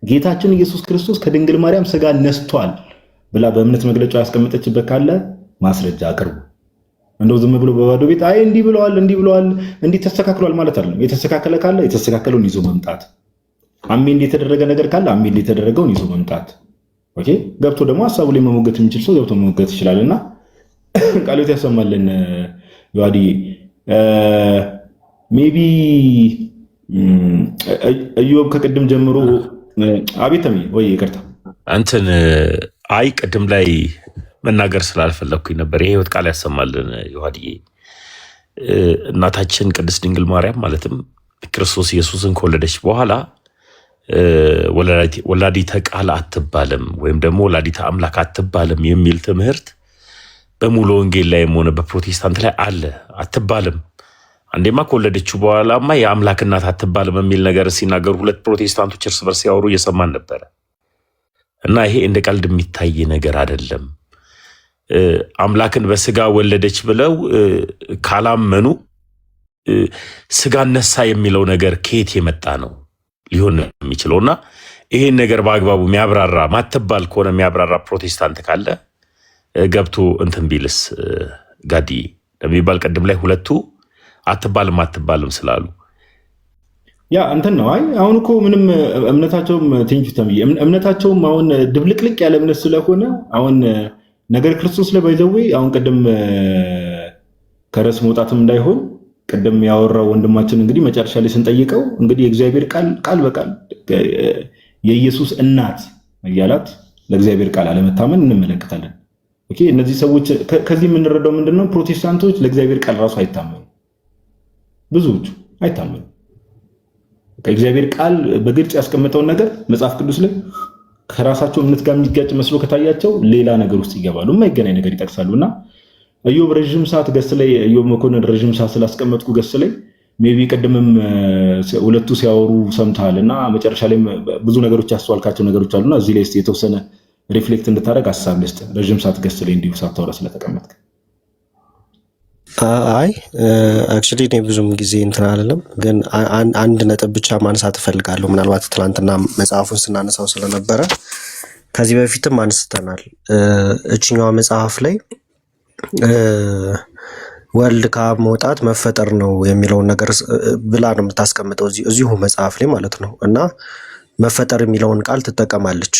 ጌታችን ኢየሱስ ክርስቶስ ከድንግል ማርያም ስጋ ነስቷል ብላ በእምነት መግለጫ ያስቀመጠችበት ካለ ማስረጃ አቅርቡ። እንደው ዝም ብሎ በባዶ ቤት አይ እንዲህ ብለዋል እንዲህ ተስተካክሏል ማለት አይደለም። የተስተካከለ ካለ የተስተካከለውን ይዞ መምጣት፣ አሜን የተደረገ ነገር ካለ አሜን የተደረገውን ይዞ መምጣት። ኦኬ ገብቶ ደግሞ ሐሳቡ ላይ መሞገት የሚችል ሰው ገብቶ መሞገት ይችላልና ቃሎት ያሰማልን። ዮሐዲ ሜቢ እዮብ ከቅድም ጀምሮ አቤተም ወይ ይቅርታ አንተን አይ ቅድም ላይ መናገር ስላልፈለኩኝ ነበር። የህይወት ቃል ያሰማልን ዮሐድዬ። እናታችን ቅድስት ድንግል ማርያም ማለትም ክርስቶስ ኢየሱስን ከወለደች በኋላ ወላዲተ ቃል አትባልም ወይም ደግሞ ወላዲተ አምላክ አትባልም የሚል ትምህርት በሙሉ ወንጌል ላይም ሆነ በፕሮቴስታንት ላይ አለ። አትባልም አንዴማ ከወለደችው በኋላማ የአምላክ እናት አትባልም የሚል ነገር ሲናገሩ ሁለት ፕሮቴስታንቶች እርስ በርስ ሲያወሩ እየሰማን ነበረ። እና ይሄ እንደ ቀልድ የሚታይ ነገር አይደለም። አምላክን በስጋ ወለደች ብለው ካላመኑ ስጋ ነሳ የሚለው ነገር ከየት የመጣ ነው ሊሆን የሚችለውና ይሄን ነገር በአግባቡ የሚያብራራ ማትባል ከሆነ የሚያብራራ ፕሮቴስታንት ካለ ገብቶ እንትን ቢልስ ጋዲ ለሚባል ቀደም ላይ ሁለቱ አትባልም ስላሉ ያ እንትን ነው። አይ አሁን እኮ ምንም እምነታቸውም እምነታቸውም አሁን ድብልቅልቅ ያለ እምነት ስለሆነ አሁን ነገር ክርስቶስ ላይ ባይዘዌ አሁን ቅድም ከረስ መውጣትም እንዳይሆን ቅድም ያወራው ወንድማችን እንግዲህ መጨረሻ ላይ ስንጠይቀው እንግዲህ የእግዚአብሔር ቃል በቃል የኢየሱስ እናት እያላት ለእግዚአብሔር ቃል አለመታመን እንመለከታለን። ኦኬ እነዚህ ሰዎች ከዚህ የምንረዳው ምንድነው? ፕሮቴስታንቶች ለእግዚአብሔር ቃል ራሱ አይታመኑ፣ ብዙዎቹ አይታመኑ። ከእግዚአብሔር ቃል በግልጽ ያስቀመጠውን ነገር መጽሐፍ ቅዱስ ላይ ከራሳቸው እምነት ጋር የሚጋጭ መስሎ ከታያቸው ሌላ ነገር ውስጥ ይገባሉ፣ የማይገናኝ ነገር ይጠቅሳሉና እዮብ ረጅም ሰዓት ገስ ላይ እዮብ መኮንን ረጅም ሰዓት ስላስቀመጥኩ ገስ ላይ ሜቢ ቀደምም ሁለቱ ሲያወሩ ሰምተሃልና መጨረሻ ላይ ብዙ ነገሮች ያስተዋልካቸው ነገሮች አሉና እዚህ ላይ የተወሰነ ሪፍሌክት እንድታደርግ ሐሳብ ልስጥ። ረጅም ሰዓት ገስ ላይ እንዲሁ ሳታወራ ስለተቀመጥክ አይ አክቹሊ እኔ ብዙም ጊዜ እንትን አይደለም፣ ግን አንድ ነጥብ ብቻ ማንሳት እፈልጋለሁ። ምናልባት ትናንትና መጽሐፉን ስናነሳው ስለነበረ ከዚህ በፊትም አንስተናል። እችኛዋ መጽሐፍ ላይ ወልድ ከአብ መውጣት መፈጠር ነው የሚለውን ነገር ብላ ነው የምታስቀምጠው እዚሁ መጽሐፍ ላይ ማለት ነው። እና መፈጠር የሚለውን ቃል ትጠቀማለች።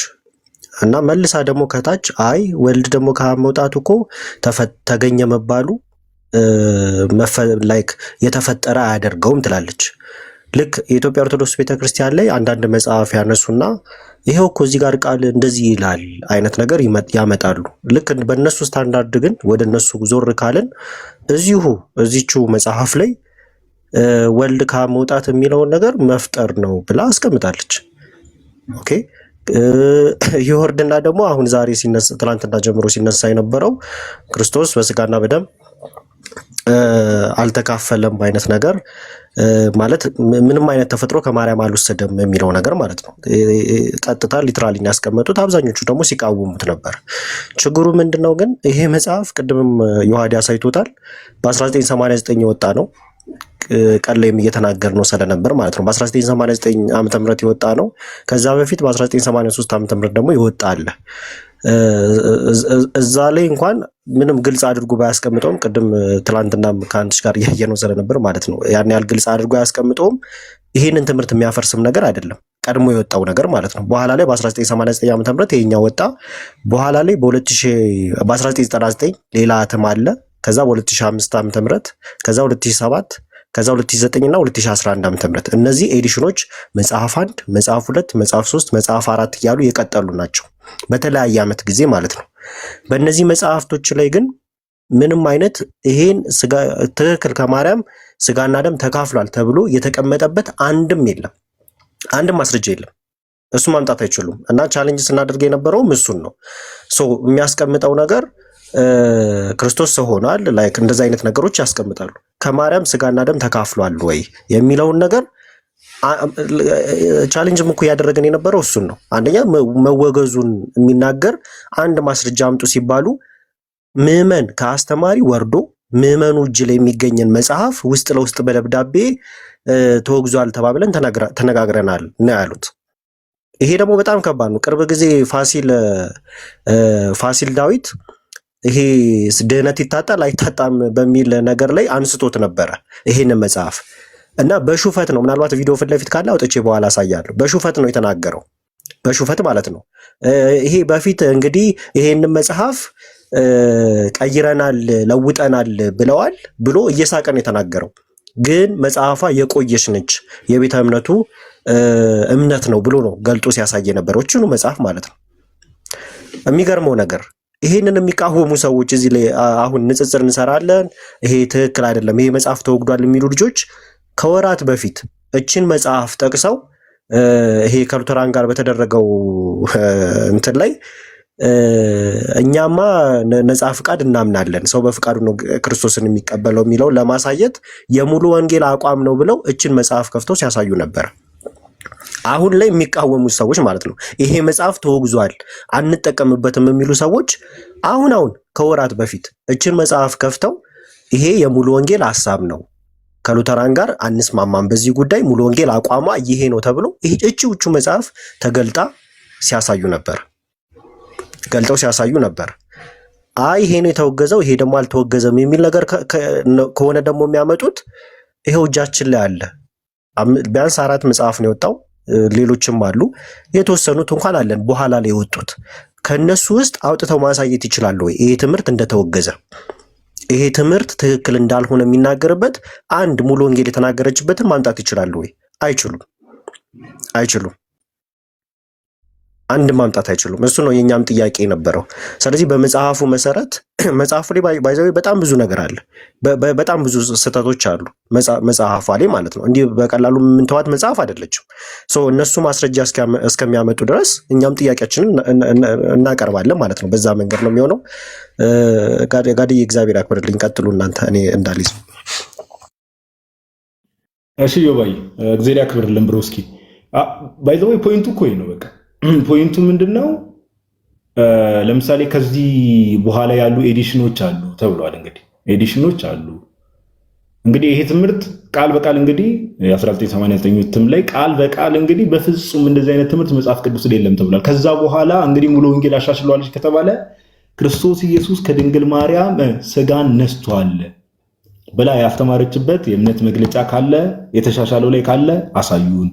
እና መልሳ ደግሞ ከታች አይ ወልድ ደግሞ ከአብ መውጣቱ እኮ ተገኘ መባሉ ላይክ የተፈጠረ አያደርገውም ትላለች። ልክ የኢትዮጵያ ኦርቶዶክስ ቤተክርስቲያን ላይ አንዳንድ መጽሐፍ ያነሱና ይሄው እኮ እዚህ ጋር ቃል እንደዚህ ይላል አይነት ነገር ያመጣሉ። ልክ በእነሱ ስታንዳርድ ግን ወደ እነሱ ዞር ካልን እዚቹ መጽሐፍ ላይ ወልድ ከመውጣት የሚለውን ነገር መፍጠር ነው ብላ አስቀምጣለች። ኦኬ ይወርድና ደግሞ አሁን ዛሬ ሲነሳ ትናንትና ጀምሮ ሲነሳ የነበረው ክርስቶስ በስጋና በደም አልተካፈለም አይነት ነገር ማለት ምንም አይነት ተፈጥሮ ከማርያም አልወሰደም የሚለው ነገር ማለት ነው። ቀጥታ ሊትራሊ ያስቀመጡት፣ አብዛኞቹ ደግሞ ሲቃወሙት ነበር። ችግሩ ምንድነው ግን ይሄ መጽሐፍ ቅድምም ዮሐዲ አሳይቶታል፣ በ1989 የወጣ ነው። ቀን ላይም እየተናገር ነው ስለነበር ማለት ነው። በ1989 ዓመተ ምህረት የወጣ ነው። ከዛ በፊት በ1983 ዓመተ ምህረት ደግሞ ይወጣ አለ። እዛ ላይ እንኳን ምንም ግልጽ አድርጎ ባያስቀምጠውም ቅድም ትላንትና ከአንድሽ ጋር እያየነው ስለነበር ማለት ነው ያን ያህል ግልጽ አድርጎ ያስቀምጠውም ይሄንን ትምህርት የሚያፈርስም ነገር አይደለም፣ ቀድሞ የወጣው ነገር ማለት ነው። በኋላ ላይ በ1989 ዓመተ ምህረት ይሄኛው ወጣ። በኋላ ላይ በ1999 ሌላ እትም አለ። ከዛ በ2005 ዓመተ ምህረት ከዛ 2007 ከዛ 2009 እና 2011 ዓመተ ምህረት እነዚህ ኤዲሽኖች መጽሐፍ 1 መጽሐፍ 2 መጽሐፍ 3 መጽሐፍ 4 እያሉ የቀጠሉ ናቸው በተለያየ ዓመት ጊዜ ማለት ነው። በእነዚህ መጽሐፍቶች ላይ ግን ምንም አይነት ይሄን ስጋ ትክክል ከማርያም ስጋና ደም ተካፍሏል ተብሎ የተቀመጠበት አንድም የለም፣ አንድም ማስረጃ የለም። እሱ ማምጣት አይችሉም። እና ቻሌንጅ ስናደርግ የነበረው እሱን ነው። የሚያስቀምጠው ነገር ክርስቶስ ሰው ሆኗል ላይክ እንደዛ አይነት ነገሮች ያስቀምጣሉ። ከማርያም ስጋና ደም ተካፍሏል ወይ የሚለውን ነገር ቻሌንጅም እኮ ያደረገን የነበረው እሱን ነው። አንደኛ መወገዙን የሚናገር አንድ ማስረጃ አምጡ ሲባሉ ምዕመን ከአስተማሪ ወርዶ ምዕመኑ እጅ ላይ የሚገኝን መጽሐፍ ውስጥ ለውስጥ በደብዳቤ ተወግዟል ተባብለን ተነጋግረናል ነው ያሉት። ይሄ ደግሞ በጣም ከባድ ነው። ቅርብ ጊዜ ፋሲል ዳዊት ይሄ ድህነት ይታጣል አይታጣም በሚል ነገር ላይ አንስቶት ነበረ ይሄንን መጽሐፍ እና በሹፈት ነው። ምናልባት ቪዲዮ ፊት ለፊት ካለ አውጥቼ በኋላ አሳያለሁ። በሹፈት ነው የተናገረው፣ በሹፈት ማለት ነው። ይሄ በፊት እንግዲህ ይሄንን መጽሐፍ ቀይረናል ለውጠናል ብለዋል ብሎ እየሳቀን የተናገረው ግን መጽሐፏ የቆየች ነች የቤተ እምነቱ እምነት ነው ብሎ ነው ገልጦ ሲያሳየ ነበር። እቺኑ መጽሐፍ ማለት ነው። የሚገርመው ነገር ይሄንን የሚቃወሙ ሰዎች እዚህ ላይ አሁን ንጽጽር እንሰራለን፣ ይሄ ትክክል አይደለም፣ ይሄ መጽሐፍ ተወግዷል የሚሉ ልጆች ከወራት በፊት እችን መጽሐፍ ጠቅሰው ይሄ ከሉተራን ጋር በተደረገው እንትን ላይ እኛማ ነፃ ፍቃድ እናምናለን፣ ሰው በፍቃዱ ነው ክርስቶስን የሚቀበለው የሚለው ለማሳየት የሙሉ ወንጌል አቋም ነው ብለው እችን መጽሐፍ ከፍተው ሲያሳዩ ነበር። አሁን ላይ የሚቃወሙ ሰዎች ማለት ነው ይሄ መጽሐፍ ተወግዟል አንጠቀምበትም የሚሉ ሰዎች አሁን ከወራት በፊት እችን መጽሐፍ ከፍተው ይሄ የሙሉ ወንጌል ሐሳብ ነው፣ ከሉተራን ጋር አንስማማም በዚህ ጉዳይ፣ ሙሉ ወንጌል አቋሟ ይሄ ነው ተብሎ እቺ መጽሐፍ ተገልጣ ሲያሳዩ ነበር፣ ገልጠው ሲያሳዩ ነበር። አይ ይሄ ነው የተወገዘው ይሄ ደግሞ አልተወገዘም የሚል ነገር ከሆነ ደግሞ የሚያመጡት ይሄው እጃችን ላይ አለ። ቢያንስ 4 መጽሐፍ ነው የወጣው፣ ሌሎችም አሉ የተወሰኑት እንኳን አለን በኋላ ላይ የወጡት። ከነሱ ውስጥ አውጥተው ማሳየት ይችላሉ ወይ ይሄ ትምህርት እንደተወገዘ፣ ይሄ ትምህርት ትክክል እንዳልሆነ የሚናገርበት አንድ ሙሉ ወንጌል የተናገረችበትን ማምጣት ይችላሉ ወይ? አይችሉም። አንድ ማምጣት አይችሉም። እሱ ነው የኛም ጥያቄ የነበረው። ስለዚህ በመጽሐፉ መሰረት መጽሐፉ ላይ ባይዘው በጣም ብዙ ነገር አለ፣ በጣም ብዙ ስህተቶች አሉ መጽሐፏ ላይ ማለት ነው። እንዲህ በቀላሉ የምንተዋት መጽሐፍ አይደለችም። እነሱ ማስረጃ እስከሚያመጡ ድረስ እኛም ጥያቄያችንን እናቀርባለን ማለት ነው። በዛ መንገድ ነው የሚሆነው። ጋድዬ እግዚአብሔር ያክብርልኝ። ቀጥሉ እናንተ፣ እኔ እንዳልይዝ። እሺ ዮባይ እግዚአብሔር ያክብርልን ብሮስኪ። ባይዘው ፖይንቱ እኮ ነው በቃ ፖይንቱ ምንድነው? ለምሳሌ ከዚህ በኋላ ያሉ ኤዲሽኖች አሉ ተብሏል። እንግዲህ ኤዲሽኖች አሉ። እንግዲህ ይሄ ትምህርት ቃል በቃል እንግዲህ የ1989 እትም ላይ ቃል በቃል እንግዲህ በፍጹም እንደዚህ አይነት ትምህርት መጽሐፍ ቅዱስ ላይ የለም ተብሏል። ከዛ በኋላ እንግዲህ ሙሉ ወንጌል አሻሽሏለች ከተባለ ክርስቶስ ኢየሱስ ከድንግል ማርያም ስጋን ነስቷል ብላ ያስተማረችበት የእምነት መግለጫ ካለ የተሻሻለው ላይ ካለ አሳዩን።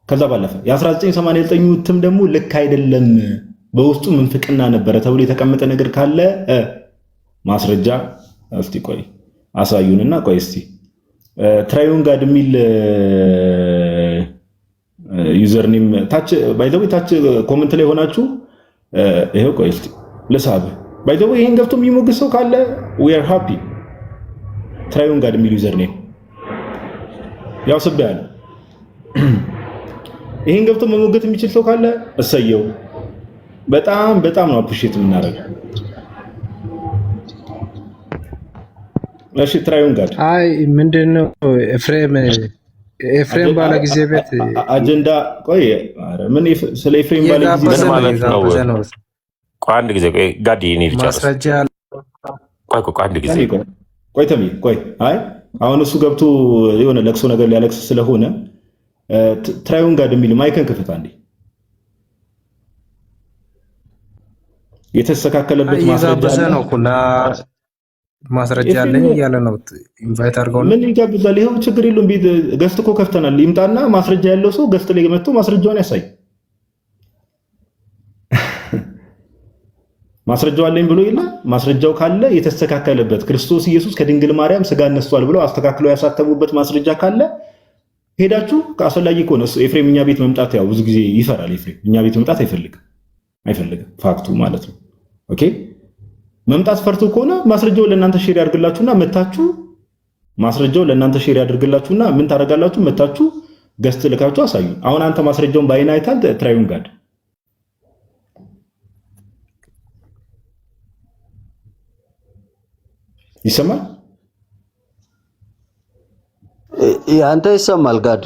ከዛ ባለፈ የ1989 እትም ደግሞ ልክ አይደለም በውስጡ ምንፍቅና ነበረ ተብሎ የተቀመጠ ነገር ካለ ማስረጃ እስቲ ቆይ አሳዩንና ቆይ እስቲ ትራዩን ጋር የሚል ዩዘር ኔም ታች ባይዘው ታች ኮሜንት ላይ ሆናችሁ ይሄው ቆይ እስቲ ለሳብ ባይዘው ይሄን ገብቶ የሚሞግስ ሰው ካለ we are happy ትራዩን ጋር የሚል ዩዘር ኔም ያው ሰበያል ይሄን ገብቶ መሞገት የሚችል ሰው ካለ እሰየው። በጣም ነው አፕሪሺየት የምናደርገው። እሺ ትራዩን ጋር አይ ምንድነው ኤፍሬም ባለ ጊዜ ቤት አጀንዳ ቆይ ምን ስለ ኤፍሬም ባለ ጊዜ ማለት ነው። ቆይ አንድ ጊዜ ቆይ ጋዲ እኔ ልጨርስ። ማስረጃ ቆይ አንድ ጊዜ ቆይ ተሚ ቆይ አይ አሁን እሱ ገብቶ የሆነ ለቅሶ ነገር ሊያለቅስ ስለሆነ ትራዩን ጋር የሚል ማይከን ክፍት አንዴ የተስተካከለበት ማስረጃ ነው ኩና ማስረጃ አለኝ እያለ ነው። ኢንቫይት አድርገው ምን ይጋብዛል? ይሄው ችግር የለውም። ገስት እኮ ከፍተናል። ይምጣና ማስረጃ ያለው ሰው ገስት ላይ መጥቶ ማስረጃውን ያሳይ። ማስረጃው አለኝ ብሎ ይላ ማስረጃው ካለ የተስተካከለበት ክርስቶስ ኢየሱስ ከድንግል ማርያም ስጋ ነስቷል ብለው አስተካክለው ያሳተሙበት ማስረጃ ካለ ሄዳችሁ ከአስፈላጊ ከሆነ እሱ ኤፍሬም እኛ ቤት መምጣት ያው ብዙ ጊዜ ይፈራል። ኤፍሬም እኛ ቤት መምጣት አይፈልግም ፋክቱ ማለት ነው። ኦኬ መምጣት ፈርቶ ከሆነ ማስረጃው ለእናንተ ሼር ያድርግላችሁና መታችሁ ማስረጃው ለእናንተ ሼር ያድርግላችሁና ምን ታደርጋላችሁ? መታችሁ ገስት ልካችሁ አሳዩ። አሁን አንተ ማስረጃውን ባይና አይታል ትራዩን ጋር ይሰማል? አንተ ይሰማል ጋድ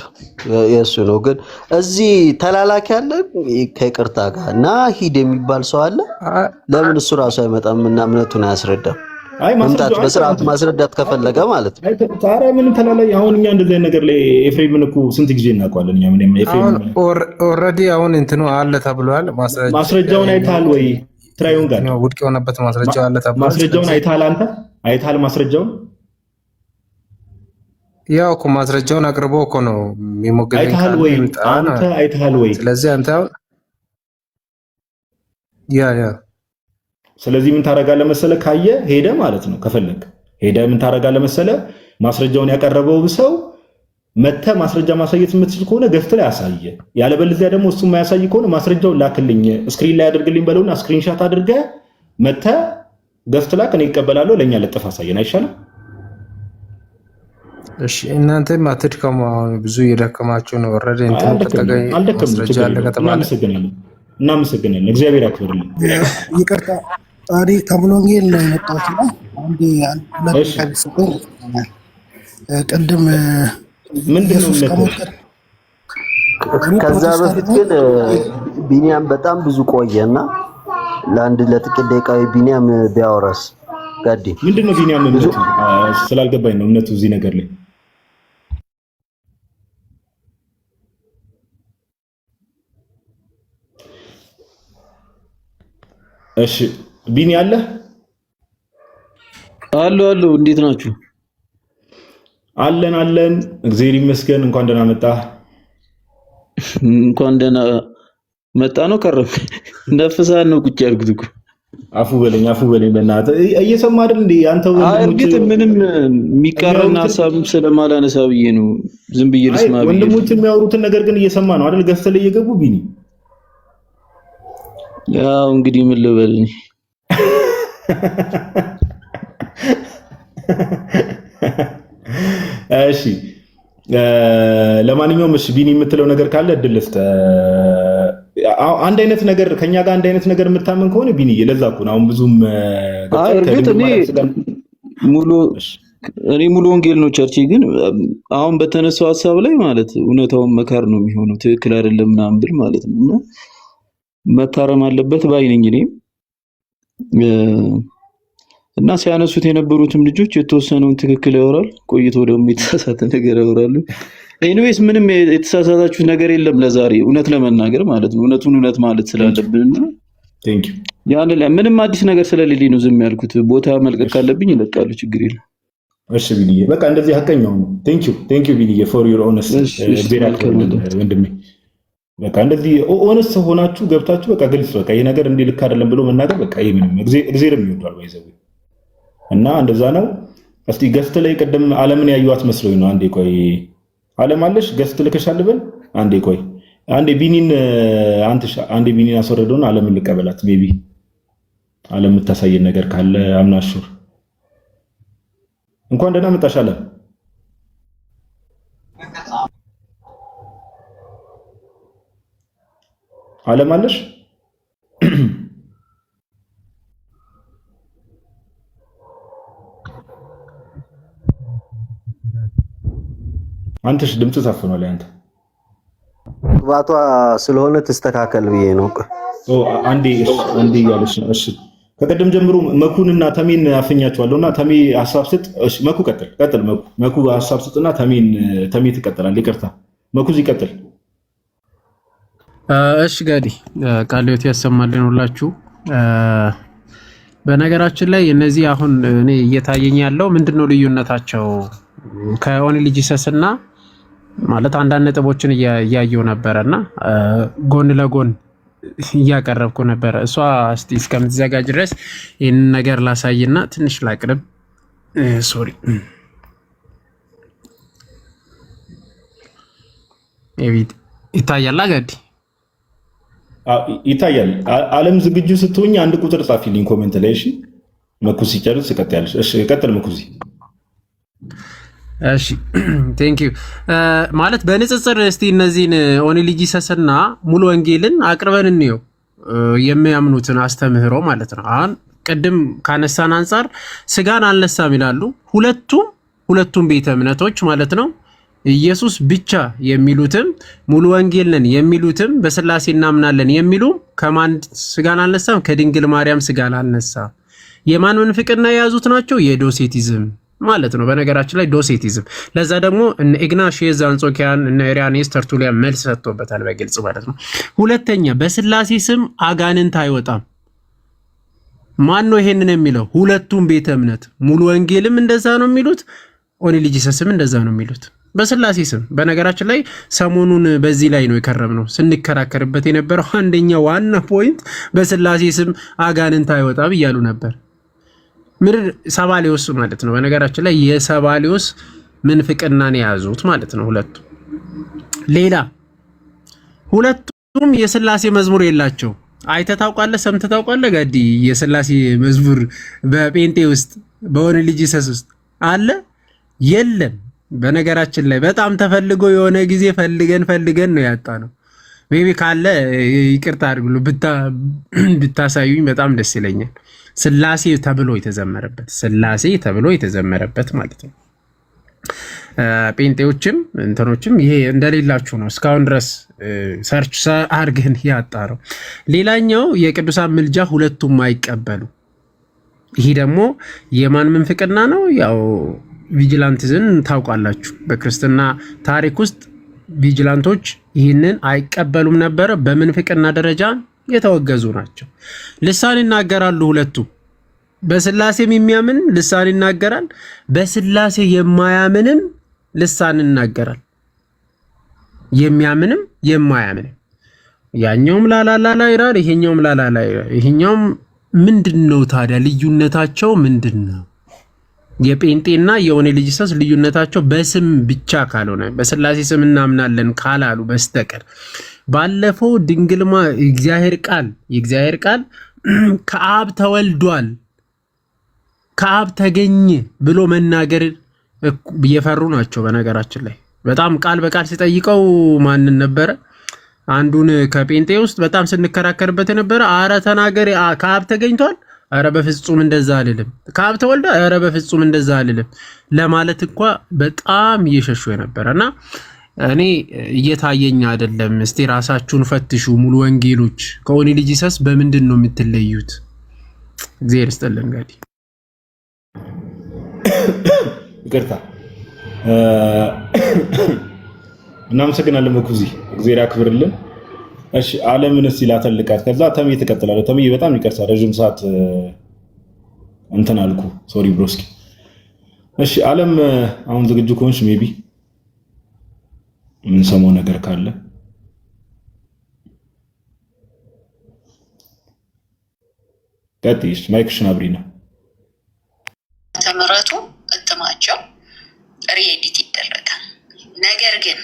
የሱ ነው። ግን እዚህ ተላላኪ አለ ከይቅርታ ጋር እና ሂድ የሚባል ሰው አለ። ለምን እሱ ራሱ አይመጣም እና እምነቱን አያስረዳም? አይ መምጣት በስርዓት ማስረዳት ከፈለገ ማለት ነው። ታዲያ ምን ተላላይ አሁን እኛ እንደዚህ አይነት ነገር ላይ ኤፍሬምን እኮ ስንት ጊዜ እናውቀዋለን እኛ ምን ኤፍሬም ኦልሬዲ አሁን እንትኑ አለ ተብሏል። ማስረጃውን አይተሃል ወይ? ትራዩን ጋር ውድቅ የሆነበት ማስረጃ አለ ተብሏል። ማስረጃውን አይተሃል አንተ? አይተሃል ማስረጃውን? ያው እኮ ማስረጃውን አቅርቦ እኮ ነው የሚሞገደኝ። አይተሃል ወይ አንተ? አይተሃል ወይ? ስለዚህ አንተ ያ ስለዚህ ምን ታረጋለህ መሰለህ? ካየ ሄደ ማለት ነው። ከፈለክ ሄደ ምን ታረጋለህ መሰለህ? ማስረጃውን ያቀረበው ሰው መተ ማስረጃ ማሳየት የምትችል ከሆነ ገፍት ላይ ያሳየ፣ ያለበለዚያ ደግሞ እሱ የማያሳይ ከሆነ ማስረጃውን ላክልኝ ስክሪን ላይ አድርግልኝ በለውና ስክሪንሻት አድርገህ መተ ገፍት ላክ፣ እኔ እቀበላለሁ፣ ለኛ ለጥፍ አሳየን። አይሻልም? እሺ እናንተም አትድከሙ። አሁን ብዙ እየደከማችሁ ነው። ወረደ እንትን ተጠቀይ ማስረጃ አለ ከተባለ እናመሰግናለን። እግዚአብሔር ያክብርልን። ይቅርታ ጣሪ ከሙሉ ወንጌል ነው የመጣሁት እና ሁለት ቀን ቅድም ምንድነው ከዛ በፊት ግን ቢኒያም በጣም ብዙ ቆየና ለአንድ ለጥቂት ደቂቃዊ ቢኒያም ቢያወራስ ጋዲ ምንድነው? ቢኒያም እምነቱ ስላልገባኝ ነው እምነቱ እዚህ ነገር ላይ እሺ ቢኒ አለ አሉ እንዴት ናችሁ? አለን እግዚአብሔር ይመስገን። እንኳን ደህና መጣ። እንኳን ደህና መጣ ነው ቀረም ነፍሳን ነው ቁጭ ያልኩት እኮ አፉ በለኝ በእናትህ እየሰማ አይደል እንዴ አንተ ወንድሞች? እርግጥ ምንም የሚቀርና ሐሳብም ስለማላነሳ ብዬ ነው ዝም ብዬ ልስማ ብዬ። ወንድሞች የሚያወሩትን ነገር ግን እየሰማ ነው አይደል? ገፍተህ ላይ እየገቡ ቢኒ ያው እንግዲህ ምን ልበልኝ። እሺ ለማንኛውም እሺ ቢኒ የምትለው ነገር ካለ እድል ልስጥ። አንድ አይነት ነገር ከኛ ጋር አንድ አይነት ነገር የምታመን ከሆነ ቢኒ ለዛ እኮ ነው አሁን ብዙም እርግጥ እኔ ሙሉ ወንጌል ነው ቸርች፣ ግን አሁን በተነሳው ሐሳብ ላይ ማለት እውነታውን መካር ነው የሚሆነው። ትክክል አይደለም ምናምን ብል ማለት ነው እና መታረም አለበት ባይነኝ እኔም እና ሲያነሱት የነበሩትም ልጆች የተወሰነውን ትክክል ያወራል፣ ቆይቶ ደግሞ የተሳሳተ ነገር ያወራሉ። ኤኒዌይስ ምንም የተሳሳታችሁት ነገር የለም ለዛሬ እውነት ለመናገር ማለት ነው። እውነቱን እውነት ማለት ስላለብንና ያን ምንም አዲስ ነገር ስለሌለኝ ነው ዝም ያልኩት። ቦታ መልቀቅ ካለብኝ እለቃለሁ፣ ችግር የለም። እሺ ቢኒዬ በቃ እንደዚህ ሐቀኛው ነው። ቴንክ ዩ ቢኒዬ ፎር ዩር ኦነስቲ ወንድሜ። በቃ እንደዚህ ኦነስት ሆናችሁ ገብታችሁ በቃ ግልጽ በቃ ይሄ ነገር እንዲህ ልክ አይደለም ብሎ መናገር በቃ ይሄ ምንም እግዚአብሔርም ይወዳል ባይዘው እና እንደዛ ነው። እስቲ ገስት ላይ ቀደም ዓለምን ያዩት መስሎኝ ነው። አንዴ ቆይ ዓለም አለሽ ገስት ልከሻል በል አንዴ ቆይ አንዴ ቢኒን አስወረደውና ዓለምን ልቀበላት። ሜቢ ዓለም የምታሳየን ነገር ካለ አምናሹር እንኳን ደህና መጣሽ ዓለም። ዓለም አለሽ? አንተሽ ድምጽ ታፍኗል። አንተ ባቷ ስለሆነ ተስተካከል ብዬ ነው። አንዴ ያለሽ ነው። እሺ ከቀደም ጀምሮ መኩንና ተሜን አፈኛቸዋለሁና ተሜ ሐሳብ ስጥ። እሺ መኩ ቀጥል። መኩ ሐሳብ ስጥና ተሜ ትቀጥላለህ። ይቅርታ መኩ ይቀጥል። እሺ ጋዲ ቃለ ሕይወት ያሰማልን ሁላችሁ። በነገራችን ላይ እነዚህ አሁን እኔ እየታየኝ ያለው ምንድነው ልዩነታቸው ከኦንሊ ጂሰስና ማለት አንዳንድ ነጥቦችን እያየው ነበርና ጎን ለጎን እያቀረብኩ ነበር። እሷ እስቲ እስከምትዘጋጅ ድረስ ይህን ነገር ላሳይና ትንሽ ላቅርብ። ሶሪ ይታያል ጋዲ? ይታያል። ዓለም ዝግጁ ስትሆኝ አንድ ቁጥር ጻፊልኝ ኮሜንት ላይ እሺ። መኩሲ ጨርስ ቀጥያለሽ። እሺ ቀጥል መኩሲ። እሺ ቴንክ ዩ። ማለት በንጽጽር እስቲ እነዚህን ኦንሊ ጂሰስና ሙሉ ወንጌልን አቅርበን እንየው የሚያምኑትን አስተምህሮ ማለት ነው። አሁን ቅድም ካነሳን አንጻር ስጋን አልነሳም ይላሉ ሁለቱም ቤተ እምነቶች ማለት ነው። ኢየሱስ ብቻ የሚሉትም ሙሉ ወንጌል ነን የሚሉትም በስላሴ እናምናለን የሚሉ ከማን ስጋን አልነሳም? ከድንግል ማርያም ስጋን አልነሳም። የማን ምንፍቅና የያዙት ናቸው? የዶሴቲዝም ማለት ነው። በነገራችን ላይ ዶሴቲዝም ለዛ ደግሞ እነ ኢግናሺየስ አንጾኪያን እነ ኢሪያኔስ ተርቱሊያን መልስ ሰጥቶበታል በግልጽ ማለት ነው። ሁለተኛ በስላሴ ስም አጋንንት አይወጣም። ማን ነው ይሄንን የሚለው? ሁለቱም ቤተ እምነት ሙሉ ወንጌልም እንደዛ ነው የሚሉት፣ ኦኒሊጂሰስም እንደዛ ነው የሚሉት በስላሴ ስም። በነገራችን ላይ ሰሞኑን በዚህ ላይ ነው የከረምነው ስንከራከርበት የነበረው አንደኛው ዋና ፖይንት በስላሴ ስም አጋንንት አይወጣም እያሉ ነበር። ምድር ሰባሊዮስ ማለት ነው። በነገራችን ላይ የሰባሊዮስ ምንፍቅናን የያዙት ማለት ነው ሁለቱ። ሌላ ሁለቱም የስላሴ መዝሙር የላቸው። አይተህ ታውቃለህ? ሰምተህ ታውቃለህ? ጋዲ የስላሴ መዝሙር በጴንጤ ውስጥ በኦኒሊጂሰስ ውስጥ አለ? የለም። በነገራችን ላይ በጣም ተፈልጎ የሆነ ጊዜ ፈልገን ነው ያጣ ነው። ሜቢ ካለ ይቅርታ አድርጉሉ ብታሳዩኝ በጣም ደስ ይለኛል። ስላሴ ተብሎ የተዘመረበት ማለት ነው። ጴንጤዎችም እንትኖችም ይሄ እንደሌላችሁ ነው እስካሁን ድረስ ሰርች አርገን ያጣ ነው። ሌላኛው የቅዱሳን ምልጃ ሁለቱም አይቀበሉ። ይሄ ደግሞ የማን ምንፍቅና ነው? ያው ቪጂላንቲዝም ታውቃላችሁ። በክርስትና ታሪክ ውስጥ ቪጂላንቶች ይህንን አይቀበሉም ነበረ። በምንፍቅና ደረጃ የተወገዙ ናቸው። ልሳን ይናገራሉ ሁለቱ። በስላሴም የሚያምን ልሳን ይናገራል፣ በስላሴ የማያምንም ልሳን ይናገራል። የሚያምንም የማያምንም ያኛውም ላላላ ይላል፣ ይሄኛውም ላላላ ይላል። ይሄኛውም ምንድነው ታዲያ ልዩነታቸው ምንድነው? የጴንጤና የኦኒሊጂሰስ ልዩነታቸው በስም ብቻ ካልሆነ በስላሴ ስም እናምናለን ካላሉ በስተቀር ባለፈው ድንግልማ የእግዚአብሔር ቃል ከአብ ተወልዷል ከአብ ተገኘ ብሎ መናገር እየፈሩ ናቸው። በነገራችን ላይ በጣም ቃል በቃል ሲጠይቀው ማንን ነበረ? አንዱን ከጴንጤ ውስጥ በጣም ስንከራከርበት የነበረ አረ ተናገር ከአብ ተገኝቷል፣ አረ በፍጹም እንደዛ አልልም፣ ከአብ ተወልዷል፣ አረ በፍጹም እንደዛ አልልም ለማለት እንኳ በጣም እየሸሹ የነበረና እኔ እየታየኝ አይደለም። እስቲ ራሳችሁን ፈትሹ። ሙሉ ወንጌሎች ከኦኒሊጂሰስ በምንድን ነው የምትለዩት? እግዚአብሔር ይስጥልን። ጋዲ ይቅርታ እናመሰግናለን። መኩዚ እግዚአብሔር ያክብርልን። እሺ ዓለምን እስቲ ላተልቃት፣ ከዛ ተሜ ትቀጥላለህ። ተሜ በጣም ይቅርታ ረጅም ሰዓት እንትን አልኩ፣ ሶሪ ብሮስኪ። እሺ ዓለም አሁን ዝግጁ ከሆንሽ ሜቢ የምንሰማው ነገር ካለ ቀጥይሽ፣ ማይክሽን አብሪ ነው። ተመረቱ እትማቸው ሪኤዲት ይደረጋል። ነገር ግን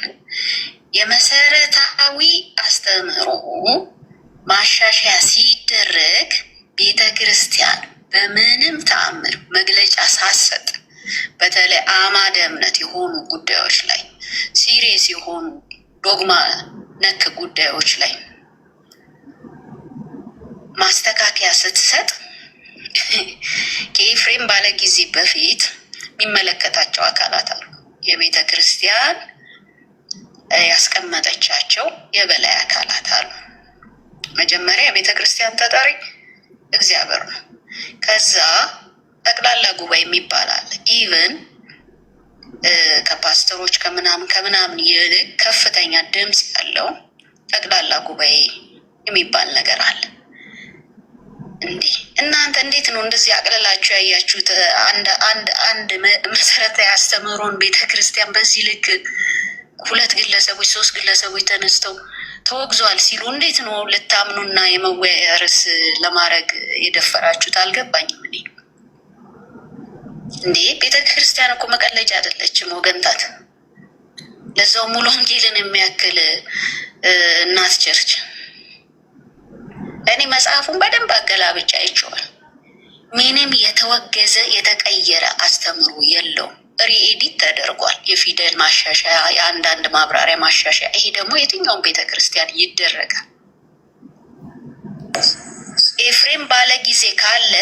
የመሰረታዊ አስተምህሮ ማሻሻያ ሲደረግ ቤተ ክርስቲያን በምንም ተአምር መግለጫ ሳትሰጥ በተለይ አማደ እምነት የሆኑ ጉዳዮች ላይ ሲሪየስ የሆኑ ዶግማ ነክ ጉዳዮች ላይ ማስተካከያ ስትሰጥ ከኤፍሬም ባለ ጊዜ በፊት የሚመለከታቸው አካላት አሉ። የቤተ ክርስቲያን ያስቀመጠቻቸው የበላይ አካላት አሉ። መጀመሪያ የቤተ ክርስቲያን ተጠሪ እግዚአብሔር ነው። ከዛ ጠቅላላ ጉባኤ የሚባል አለ። ኢቭን ከፓስተሮች ከምናምን ይልቅ ከፍተኛ ድምፅ ያለው ጠቅላላ ጉባኤ የሚባል ነገር አለ። እንዴ እናንተ እንዴት ነው እንደዚህ አቅልላችሁ ያያችሁት? አንድ መሰረታዊ አስተምህሮን ቤተክርስቲያን በዚህ ልክ ሁለት ግለሰቦች ሶስት ግለሰቦች ተነስተው ተወግዟል ሲሉ እንዴት ነው ልታምኑና የመወያያ ርዕስ ለማድረግ የደፈራችሁት? አልገባኝም። እኔ እንዴ ቤተክርስቲያን እኮ መቀለጃ አይደለችም ወገንታት። ለዛው ሙሉ ወንጌልን የሚያክል እናት ቸርች። እኔ መጽሐፉን በደንብ አገላብጫ አይቼዋለሁ። ምንም የተወገዘ የተቀየረ አስተምሮ የለውም። ሪኤዲት ተደርጓል። የፊደል ማሻሻያ፣ የአንዳንድ ማብራሪያ ማሻሻያ። ይሄ ደግሞ የትኛውም ቤተክርስቲያን ይደረጋል። ኤፍሬም ባለ ጊዜ ካለ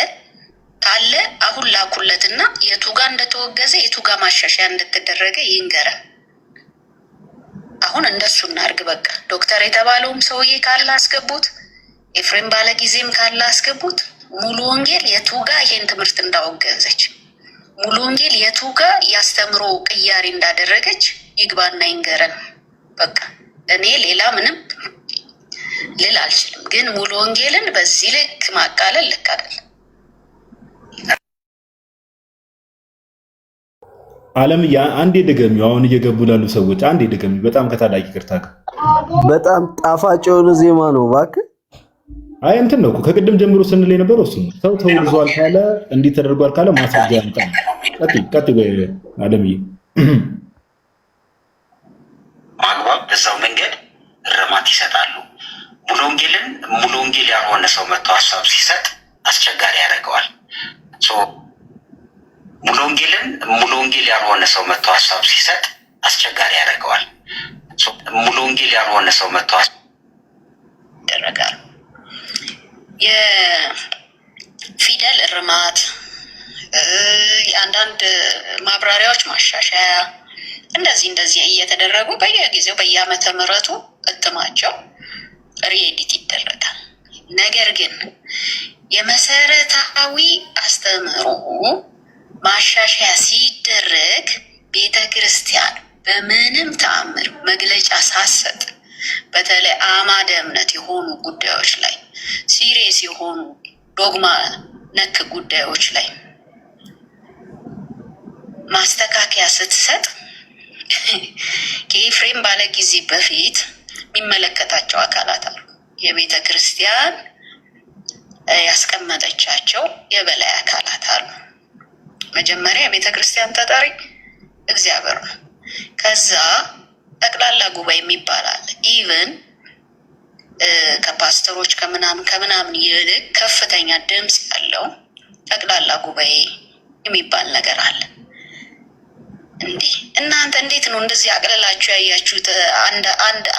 አሁን ላኩለትና የቱጋ እንደተወገዘ የቱጋ ማሻሻያ እንደተደረገ ይንገረን። አሁን እንደሱ እናርግ። በቃ ዶክተር የተባለውም ሰውዬ ካለ አስገቡት፣ ኤፍሬም ባለ ጊዜም ካለ አስገቡት። ሙሉ ወንጌል የቱጋ ይሄን ትምህርት እንዳወገዘች፣ ሙሉ ወንጌል የቱጋ ያስተምሮ ቅያሪ እንዳደረገች ይግባና ይንገረን። በቃ እኔ ሌላ ምንም ልል አልችልም። ግን ሙሉ ወንጌልን በዚህ ልክ ማቃለል ልክ አይደለም። ዓለም አንዴ ድገሚ። አሁን እየገቡ ላሉ ሰዎች አንዴ ድገሚ። በጣም ከታላቂ ይቅርታ ጋር በጣም ጣፋጭ የሆነ ዜማ ነው እባክህ። አይ እንትን ነው ከቅድም ጀምሮ ስንል የነበረው እሱ ነው። ሰው ተወግዟል ካለ እንዲህ ተደርጓል ካለ ማስረጃ ያምጣ። ቀጥይ ዓለምዬ። ማግባብ በዛው መንገድ እርማት ይሰጣሉ። ሙሉ ወንጌል ያልሆነ ሰው መጥቶ ሀሳብ ሲሰጥ አስቸጋሪ ያደርገዋል። ሙሉ ወንጌል ያልሆነ ሰው መጥቶ ሀሳብ ሲሰጥ አስቸጋሪ ያደርገዋል። ሙሉ ወንጌል ያልሆነ ሰው መጥቶ ይደረጋል። የፊደል እርማት፣ የአንዳንድ ማብራሪያዎች ማሻሻያ እንደዚህ እየተደረጉ በየጊዜው በየዓመተ ምሕረቱ እትማቸው ሪኤዲት ይደረጋል። ነገር ግን የመሰረታዊ አስተምህሮ ማሻሻያ ሲደረግ ቤተ ክርስቲያን በምንም ተአምር መግለጫ ሳሰጥ፣ በተለይ አማደ እምነት የሆኑ ጉዳዮች ላይ ሲሪየስ የሆኑ ዶግማ ነክ ጉዳዮች ላይ ማስተካከያ ስትሰጥ ከኤፍሬም ባለ ጊዜ በፊት የሚመለከታቸው አካላት አሉ። የቤተ ክርስቲያን ያስቀመጠቻቸው የበላይ አካላት አሉ። መጀመሪያ የቤተ ክርስቲያን ተጠሪ እግዚአብሔር ነው። ከዛ ጠቅላላ ጉባኤ የሚባል አለ። ኢቭን ከፓስተሮች ከምናምን ይልቅ ከፍተኛ ድምፅ ያለው ጠቅላላ ጉባኤ የሚባል ነገር አለ። እንዲህ እናንተ እንዴት ነው እንደዚህ አቅልላችሁ ያያችሁት?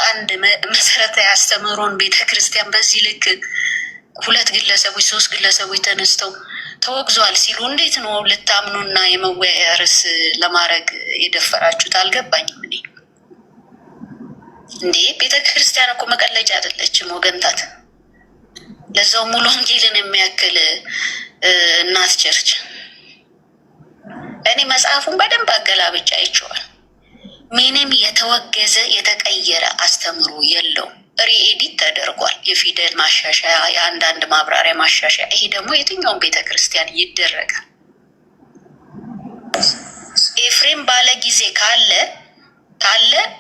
አንድ መሰረታዊ አስተምህሮን ቤተክርስቲያን በዚህ ልክ 2 ግለሰቦች 3 ግለሰቦች ተነስተው ተወግዟል ሲሉ እንዴት ነው ልታምኑና የመወያያ ርዕስ ለማድረግ የደፈራችሁት? አልገባኝም። እኔ እንዴ ቤተክርስቲያን እኮ መቀለጫ አይደለችም ወገንታት። ለዛው ሙሉ ወንጌልን የሚያክል እናት ቸርች። እኔ መጽሐፉን በደንብ አገላብጫ አይቼዋል። ምንም የተወገዘ የተቀየረ አስተምሮ የለውም። ሪኤዲት ተደርጓል። የፊደል ማሻሻያ፣ የአንዳንድ ማብራሪያ ማሻሻያ። ይሄ ደግሞ የትኛውም ቤተክርስቲያን ይደረጋል። ኤፍሬም ባለ ጊዜ ካለ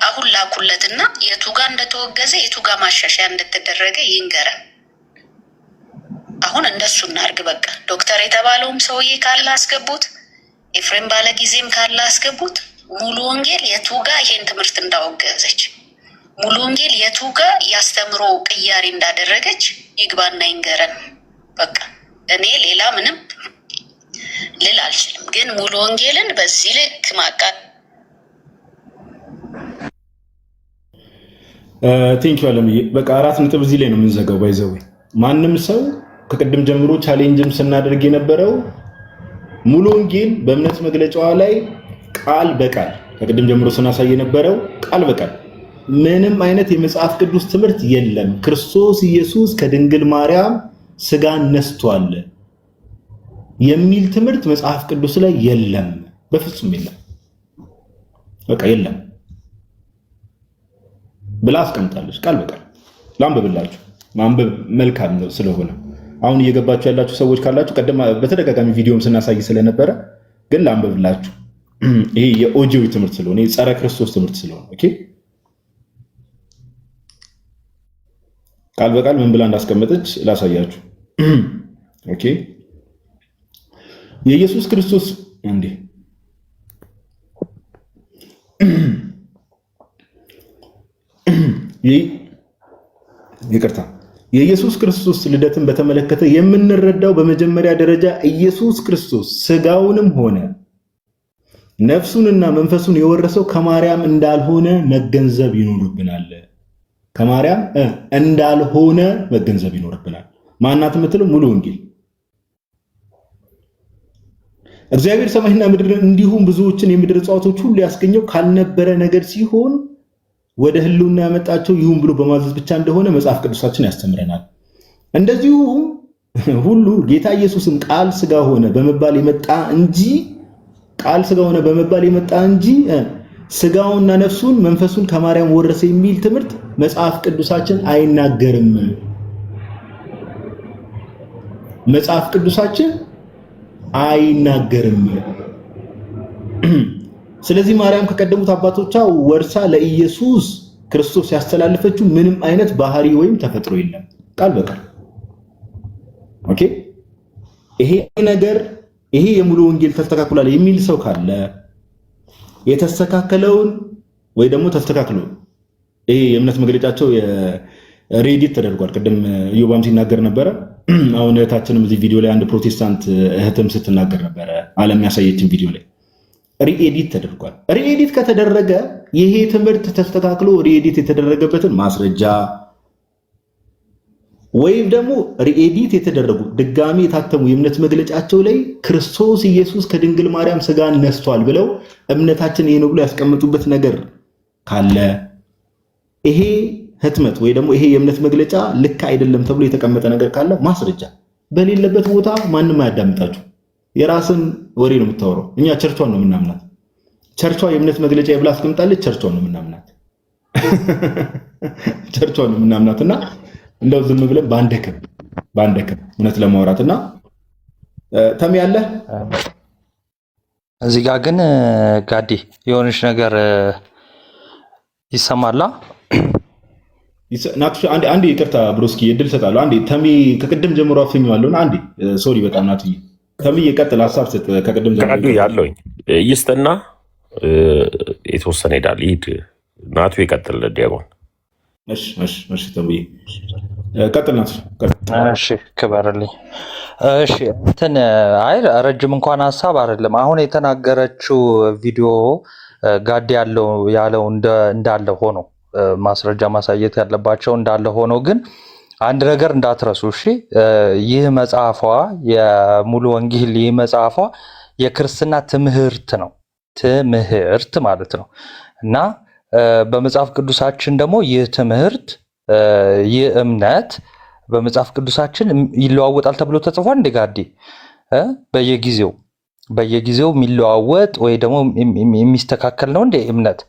አሁን ላኩለትና የቱጋ እንደተወገዘ የቱጋ ማሻሻያ እንደተደረገ ይንገረን። አሁን እንደሱ እናርግ። በቃ ዶክተር የተባለውም ሰውዬ ካለ አስገቡት፣ ኤፍሬም ባለ ጊዜም ካለ አስገቡት። ሙሉ ወንጌል የቱጋ ይሄን ትምህርት እንዳወገዘች፣ ሙሉ ወንጌል የቱጋ ያስተምሮ ቅያሪ እንዳደረገች ይግባና ይንገረን። በቃ እኔ ሌላ ምንም ልል አልችልም። ግን ሙሉ ወንጌልን በዚህ ልክ ማቃት ቴንኪው ዓለምዬ። በቃ 4 ነጥብ እዚህ ላይ ነው የምንዘጋው። ባይዘው ማንም ሰው ከቅድም ጀምሮ ቻሌንጅም ስናደርግ የነበረው ሙሉ ወንጌል በእምነት መግለጫዋ ላይ ቃል በቃል ከቅድም ጀምሮ ስናሳይ የነበረው ቃል በቃል ምንም አይነት የመጽሐፍ ቅዱስ ትምህርት የለም። ክርስቶስ ኢየሱስ ከድንግል ማርያም ስጋን ነስቷል የሚል ትምህርት መጽሐፍ ቅዱስ ላይ የለም፣ በፍጹም የለም። በቃ የለም ብላ አስቀምጣለች ቃል በቃል። ላንብብላችሁ፣ ማንበብ መልካም ነው ስለሆነ አሁን እየገባችሁ ያላችሁ ሰዎች ካላችሁ ቀደም በተደጋጋሚ ቪዲዮም ስናሳይ ስለነበረ ግን ላንብብላችሁ። ይሄ የኦጂዮ ትምህርት ስለሆነ የጸረ ክርስቶስ ትምህርት ስለሆነ ኦኬ። ቃል በቃል ምን ብላ እንዳስቀመጠች ላሳያችሁ። ኦኬ የኢየሱስ ክርስቶስ እንዴ ይቅርታ የኢየሱስ ክርስቶስ ልደትን በተመለከተ የምንረዳው በመጀመሪያ ደረጃ ኢየሱስ ክርስቶስ ስጋውንም ሆነ ነፍሱንና መንፈሱን የወረሰው ከማርያም እንዳልሆነ መገንዘብ ይኖርብናል። ከማርያም እንዳልሆነ መገንዘብ ይኖርብናል። ማናት የምትለው ሙሉ ወንጌል እግዚአብሔር ሰማይና ምድርን እንዲሁም ብዙዎችን የምድር እጽዋቶች ሁሉ ያስገኘው ካልነበረ ነገር ሲሆን ወደ ህልውና ያመጣቸው ይሁን ብሎ በማዘዝ ብቻ እንደሆነ መጽሐፍ ቅዱሳችን ያስተምረናል። እንደዚሁም ሁሉ ጌታ ኢየሱስም ቃል ሥጋ ሆነ በመባል የመጣ እንጂ ሥጋውንና ነፍሱን መንፈሱን ከማርያም ወረሰ የሚል ትምህርት መጽሐፍ ቅዱሳችን አይናገርም። መጽሐፍ ቅዱሳችን አይናገርም። ስለዚህ ማርያም ከቀደሙት አባቶቿ ወርሳ ለኢየሱስ ክርስቶስ ያስተላለፈችው ምንም አይነት ባህሪ ወይም ተፈጥሮ የለም። ቃል በቃል ኦኬ። ይሄ የሙሉ ወንጌል ተስተካክሏል የሚል ሰው ካለ የተስተካከለውን ወይ ደግሞ ተስተካክሎ ይሄ የእምነት መግለጫቸው ሬዲት ተደርጓል። ቅድም ኢዮባም ሲናገር ነበረ። አሁን እህታችንም እዚህ ቪዲዮ ላይ አንድ ፕሮቴስታንት እህትም ስትናገር ነበረ። ዓለም ያሳየችን ቪዲዮ ላይ ሪኤዲት ተደርጓል። ሪኤዲት ከተደረገ ይሄ ትምህርት ተስተካክሎ ሪኤዲት የተደረገበትን ማስረጃ ወይም ደግሞ ሪኤዲት የተደረጉ ድጋሚ የታተሙ የእምነት መግለጫቸው ላይ ክርስቶስ ኢየሱስ ከድንግል ማርያም ሥጋን ነስቷል ብለው እምነታችን ይሄ ነው ብሎ ያስቀምጡበት ነገር ካለ ይሄ ህትመት ወይ ደግሞ ይሄ የእምነት መግለጫ ልክ አይደለም ተብሎ የተቀመጠ ነገር ካለ ማስረጃ በሌለበት ቦታ ማንም አያዳምጣችሁ። የራስን ወሬ ነው የምታወራው። እኛ ቸርቿን ነው የምናምናት። ቸርቿ የእምነት መግለጫ ይብላ አስቀምጣለች። ቸርቿን ነው የምናምናት። ቸርቿን ነው የምናምናትና እንደው ዝም ብለን ባንደክም እውነት ለማውራትና ተም ያለ እዚህ ጋር ግን ጋዲ የሆነች ነገር ይሰማላ። አንዴ ይቅርታ ብሮስኪ እድል ሰጣለሁ። አንዴ ተሚ ከቅድም ጀምሮ አፍኛለሁና አንዴ ሶሪ በጣም ናት። ተሚ ይቀጥል፣ ሀሳብ ሰጥ። ከቅድም ጀምሮ ያለውኝ ይስጥና የተወሰነ ሄዳል። ይሄድ ናቱ ይቀጥል። ዲያቆን እሺ ተሚ ቀጥል ናቱ። እሺ ክበርልኝ። እሺ እንትን አይ ረጅም እንኳን ሀሳብ አይደለም። አሁን የተናገረችው ቪዲዮ ጋዲ ያለው እንዳለ ሆኖ ማስረጃ ማሳየት ያለባቸው እንዳለ ሆኖ ግን አንድ ነገር እንዳትረሱ እሺ። ይህ መጽሐፏ የሙሉ ወንጌል ይህ መጽሐፏ የክርስትና ትምህርት ነው። ትምህርት ማለት ነው እና በመጽሐፍ ቅዱሳችን ደግሞ ይህ ትምህርት ይህ እምነት በመጽሐፍ ቅዱሳችን ይለዋወጣል ተብሎ ተጽፏል። እንደ ጋዲ በየጊዜው የሚለዋወጥ ወይ ደግሞ የሚስተካከል ነው እንደ እምነት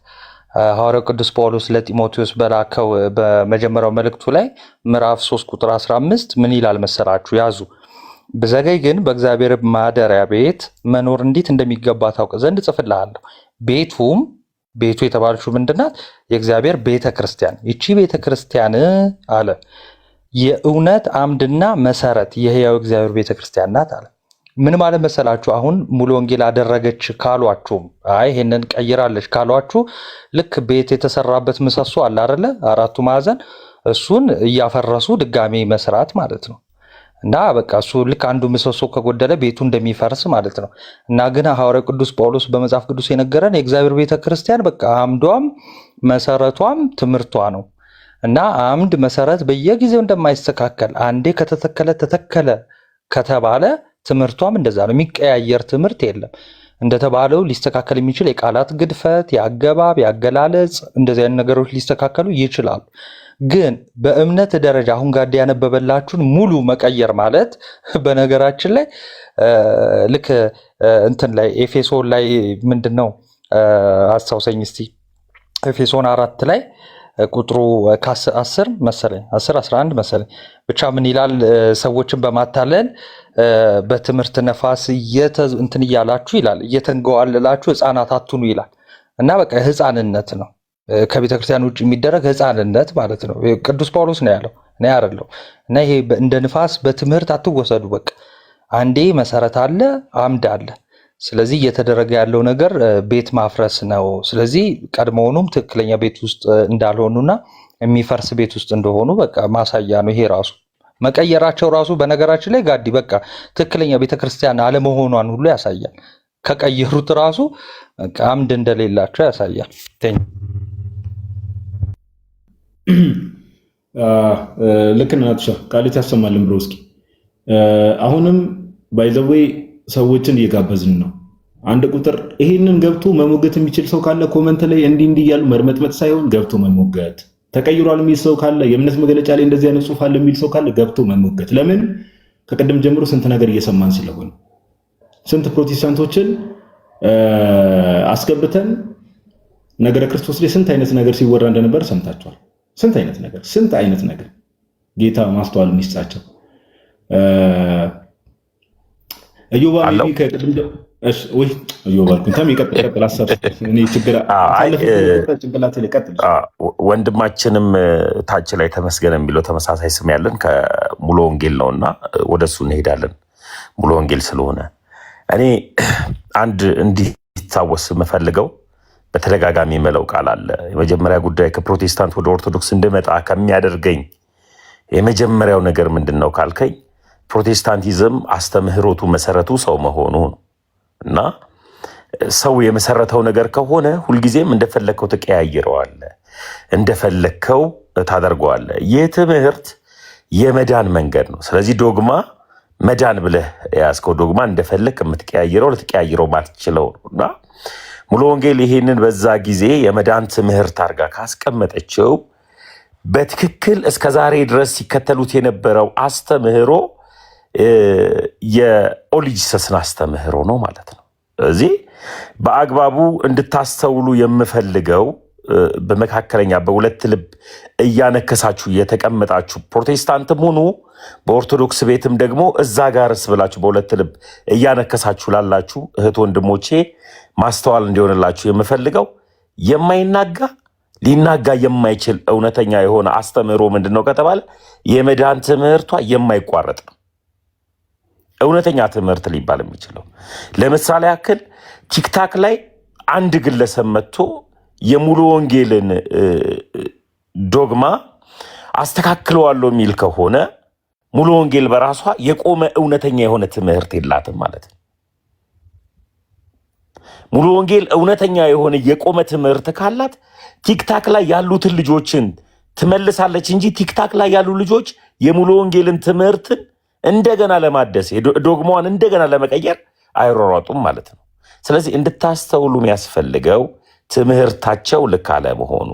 ሐዋርያው ቅዱስ ጳውሎስ ለጢሞቴዎስ በላከው በመጀመሪያው መልእክቱ ላይ ምዕራፍ 3 ቁጥር 15 ምን ይላል መሰላችሁ? ያዙ። ብዘገይ ግን በእግዚአብሔር ማደሪያ ቤት መኖር እንዴት እንደሚገባ ታውቅ ዘንድ እጽፍልሃለሁ። ቤቱ የተባለችው ምንድናት? የእግዚአብሔር ቤተ ክርስቲያን። ይቺ ቤተ ክርስቲያን አለ የእውነት አምድና መሰረት የሕያው እግዚአብሔር ቤተ ክርስቲያን ናት አለ። ምን ማለት መሰላችሁ? አሁን ሙሉ ወንጌል አደረገች ካሏችሁም አይ ይሄንን ቀይራለች ካሏችሁ ልክ ቤት የተሰራበት ምሰሶ አለ አይደለ? አራቱ ማዕዘን እሱን እያፈረሱ ድጋሜ መስራት ማለት ነው። እና በቃ እሱ ልክ አንዱ ምሰሶ ከጎደለ ቤቱ እንደሚፈርስ ማለት ነው። እና ግን ሐዋርያው ቅዱስ ጳውሎስ በመጽሐፍ ቅዱስ የነገረን የእግዚአብሔር ቤተ ክርስቲያን በቃ አምዷም መሰረቷም ትምህርቷ ነው። እና አምድ መሰረት በየጊዜው እንደማይስተካከል አንዴ ተተከለ ከተባለ ትምህርቷም እንደዛ ነው። የሚቀያየር ትምህርት የለም። እንደተባለው ሊስተካከል የሚችል የቃላት ግድፈት፣ የአገባብ፣ የአገላለጽ እንደዚህ አይነት ነገሮች ሊስተካከሉ ይችላሉ። ግን በእምነት ደረጃ አሁን ጋር ያነበበላችሁን ሙሉ መቀየር ማለት በነገራችን ላይ ልክ እንትን ላይ ኤፌሶን ላይ ምንድነው አስታውሰኝ እስቲ ኤፌሶን 4 ላይ ቁጥሩ 10 መሰለኝ 11 መሰለኝ ብቻ ምን ይላል? ሰዎችን በማታለል በትምህርት ነፋስ እንትን እያላችሁ ይላል እየተንገዋለላችሁ ሕፃናት አትሁኑ ይላል። እና በቃ ሕፃንነት ነው ከቤተ ክርስቲያን ውጭ የሚደረግ ሕፃንነት ማለት ነው። ቅዱስ ጳውሎስ ነው ያለው እኔ አይደለሁ። እና ይሄ እንደ ንፋስ በትምህርት አትወሰዱ። በቃ አንዴ መሰረት አለ፣ አምድ አለ። ስለዚህ እየተደረገ ያለው ነገር ቤት ማፍረስ ነው። ስለዚህ ቀድሞውኑም ትክክለኛ ቤት ውስጥ እንዳልሆኑና የሚፈርስ ቤት ውስጥ እንደሆኑ በቃ ማሳያ ነው። ይሄ ራሱ መቀየራቸው ራሱ በነገራችን ላይ ጋዲ በቃ ትክክለኛ ቤተክርስቲያን አለመሆኗን ሁሉ ያሳያል። ከቀየሩት ራሱ በቃ አምድ እንደሌላቸው ያሳያል። ልክ ናትሻ ቃሊት ያሰማልን ብሎ እስኪ አሁንም ባይዘዌይ ሰዎችን እየጋበዝን ነው። አንድ ቁጥር ይሄንን ገብቶ መሞገት የሚችል ሰው ካለ ኮመንት ላይ እንዲህ እያሉ መርመጥመጥ ሳይሆን ገብቶ መሞገት፣ ተቀይሯል የሚል ሰው ካለ የእምነት መግለጫ ላይ እንደዚህ አይነት ጽሑፍ አለ የሚል ሰው ካለ ገብቶ መሞገት። ለምን ከቀደም ጀምሮ ስንት ነገር እየሰማን ስለሆነ ስንት ፕሮቴስታንቶችን አስገብተን ነገረ ክርስቶስ ላይ ስንት አይነት ነገር ሲወራ እንደነበር ሰምታችኋል። ስንት አይነት ነገር ጌታ ማስተዋልን ይስጣቸው። እዮባ ሜቢ ከቀደም እሺ ወይ እዮባ ኩንታም ይቀጥል አሰብ እኔ ችግር ጭንቅላቴ ላይ ቀጥል። ወንድማችንም ታች ላይ ተመስገን የሚለው ተመሳሳይ ስም ያለን ከሙሉ ወንጌል ነውና ወደሱ እንሄዳለን። ሙሉ ወንጌል ስለሆነ እኔ አንድ እንዲታወስ የምፈልገው በተደጋጋሚ የምለው ቃል አለ። የመጀመሪያ ጉዳይ ከፕሮቴስታንት ወደ ኦርቶዶክስ እንድመጣ ከሚያደርገኝ የመጀመሪያው ነገር ምንድነው ካልከኝ ፕሮቴስታንቲዝም አስተምህሮቱ መሰረቱ ሰው መሆኑ ነው እና ሰው የመሰረተው ነገር ከሆነ ሁልጊዜም እንደፈለከው ተቀያይረዋለህ፣ እንደፈለከው ታደርገዋለህ። ይህ ትምህርት የመዳን መንገድ ነው። ስለዚህ ዶግማ መዳን ብለህ ያዝከው ዶግማ እንደፈለክ የምትቀያይረው ልትቀያይረው ማትችለው ነውና ሙሉ ወንጌል ይሄንን በዛ ጊዜ የመዳን ትምህርት አድርጋ ካስቀመጠችው በትክክል እስከዛሬ ድረስ ሲከተሉት የነበረው አስተምህሮ የኦሊጂሰስን አስተምህሮ ነው ማለት ነው። ስለዚህ በአግባቡ እንድታስተውሉ የምፈልገው በመካከለኛ በሁለት ልብ እያነከሳችሁ የተቀመጣችሁ ፕሮቴስታንትም ሆኑ በኦርቶዶክስ ቤትም ደግሞ እዛ ጋርስ ብላችሁ በሁለት ልብ እያነከሳችሁ ላላችሁ እህት ወንድሞቼ ማስተዋል እንዲሆንላችሁ የምፈልገው የማይናጋ ሊናጋ የማይችል እውነተኛ የሆነ አስተምህሮ ምንድነው ከተባለ የመዳን ትምህርቷ የማይቋረጥ ነው። እውነተኛ ትምህርት ሊባል የሚችለው ለምሳሌ ያክል ቲክታክ ላይ አንድ ግለሰብ መጥቶ የሙሉ ወንጌልን ዶግማ አስተካክለዋለሁ የሚል ከሆነ ሙሉ ወንጌል በራሷ የቆመ እውነተኛ የሆነ ትምህርት የላትም ማለት ነው። ሙሉ ወንጌል እውነተኛ የሆነ የቆመ ትምህርት ካላት ቲክታክ ላይ ያሉትን ልጆችን ትመልሳለች እንጂ ቲክታክ ላይ ያሉ ልጆች የሙሉ ወንጌልን ትምህርትን እንደገና ለማደስ ዶግማዋን እንደገና ለመቀየር አይሯሯጡም ማለት ነው። ስለዚህ እንድታስተውሉ የሚያስፈልገው ትምህርታቸው ልክ አለመሆኑ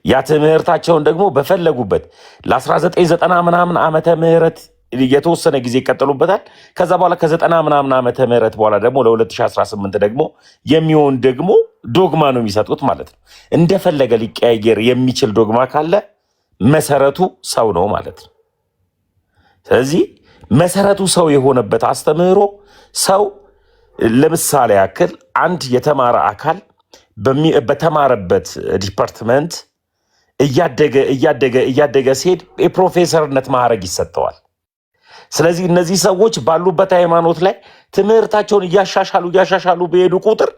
ያ ትምህርታቸውን ደግሞ በፈለጉበት ለ1990 ምናምን ዓመተ ምህረት የተወሰነ ጊዜ ይቀጥሉበታል። ከዛ በኋላ ከ90 ምናምን ዓመተ ምህረት በኋላ ደግሞ ለ2018 ደግሞ የሚሆን ደግሞ ዶግማ ነው የሚሰጡት ማለት ነው። እንደፈለገ ሊቀያየር የሚችል ዶግማ ካለ መሰረቱ ሰው ነው ማለት ነው። ስለዚህ መሰረቱ ሰው የሆነበት አስተምህሮ ሰው ለምሳሌ ያክል አንድ የተማረ አካል በተማረበት ዲፓርትመንት እያደገ ሲሄድ የፕሮፌሰርነት ማዕረግ ይሰጠዋል። ስለዚህ እነዚህ ሰዎች ባሉበት ሃይማኖት ላይ ትምህርታቸውን እያሻሻሉ በሄዱ ቁጥር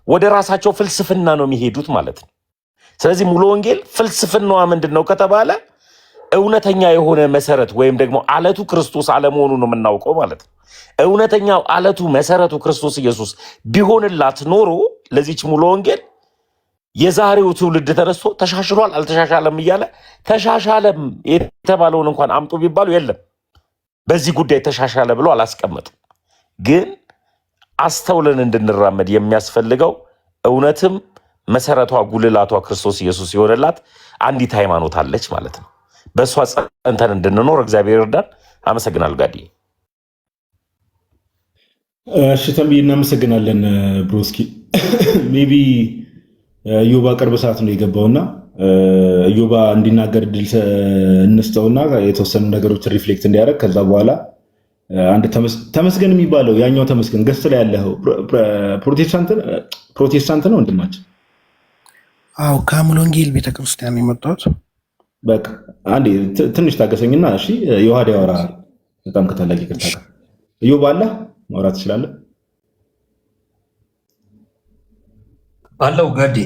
ወደ ራሳቸው ፍልስፍና ነው የሚሄዱት ማለት ነው። ስለዚህ ሙሉ ወንጌል ፍልስፍናዋ ምንድን ነው ከተባለ እውነተኛ የሆነ መሰረት ወይም ደግሞ አለቱ ክርስቶስ አለመሆኑ ነው የምናውቀው ማለት ነው። እውነተኛው አለቱ መሰረቱ ክርስቶስ ኢየሱስ ቢሆንላት ኖሮ ለዚች ሙሉ ወንጌል የዛሬው ትውልድ ተነስቶ ተሻሽሏል አልተሻሻለም እያለ ተሻሻለም የተባለውን እንኳን አምጡ ቢባሉ የለም በዚህ ጉዳይ ተሻሻለ ብሎ አላስቀመጥም። ግን አስተውለን እንድንራመድ የሚያስፈልገው እውነትም መሰረቷ ጉልላቷ ክርስቶስ ኢየሱስ የሆነላት አንዲት ሃይማኖት አለች ማለት ነው። በእሷ ጸንተን እንድንኖር እግዚአብሔር ይርዳን። አመሰግናለሁ ጋዲ። እሺ ተንቢ እናመሰግናለን ብሮስኪ። ሜቢ እዮባ ቅርብ ሰዓት ነው የገባውና እዮባ እንዲናገር ድል እንስጠውና የተወሰኑ ነገሮች ሪፍሌክት እንዲያደርግ ከዛ በኋላ አንድ ተመስገን የሚባለው ያኛው ተመስገን ገስት ላይ ያለው ፕሮቴስታንት ነው ወንድማችን። አዎ ከሙሉ ወንጌል ቤተክርስቲያን የመጣሁት። በቃ አንዴ ትንሽ ታገሰኝና እሺ ዮሐድ ያወራል። በጣም ከተላቂ ይቅርታ ጋር እዮባ አለ ማውራት ትችላለህ አለው ጋዲ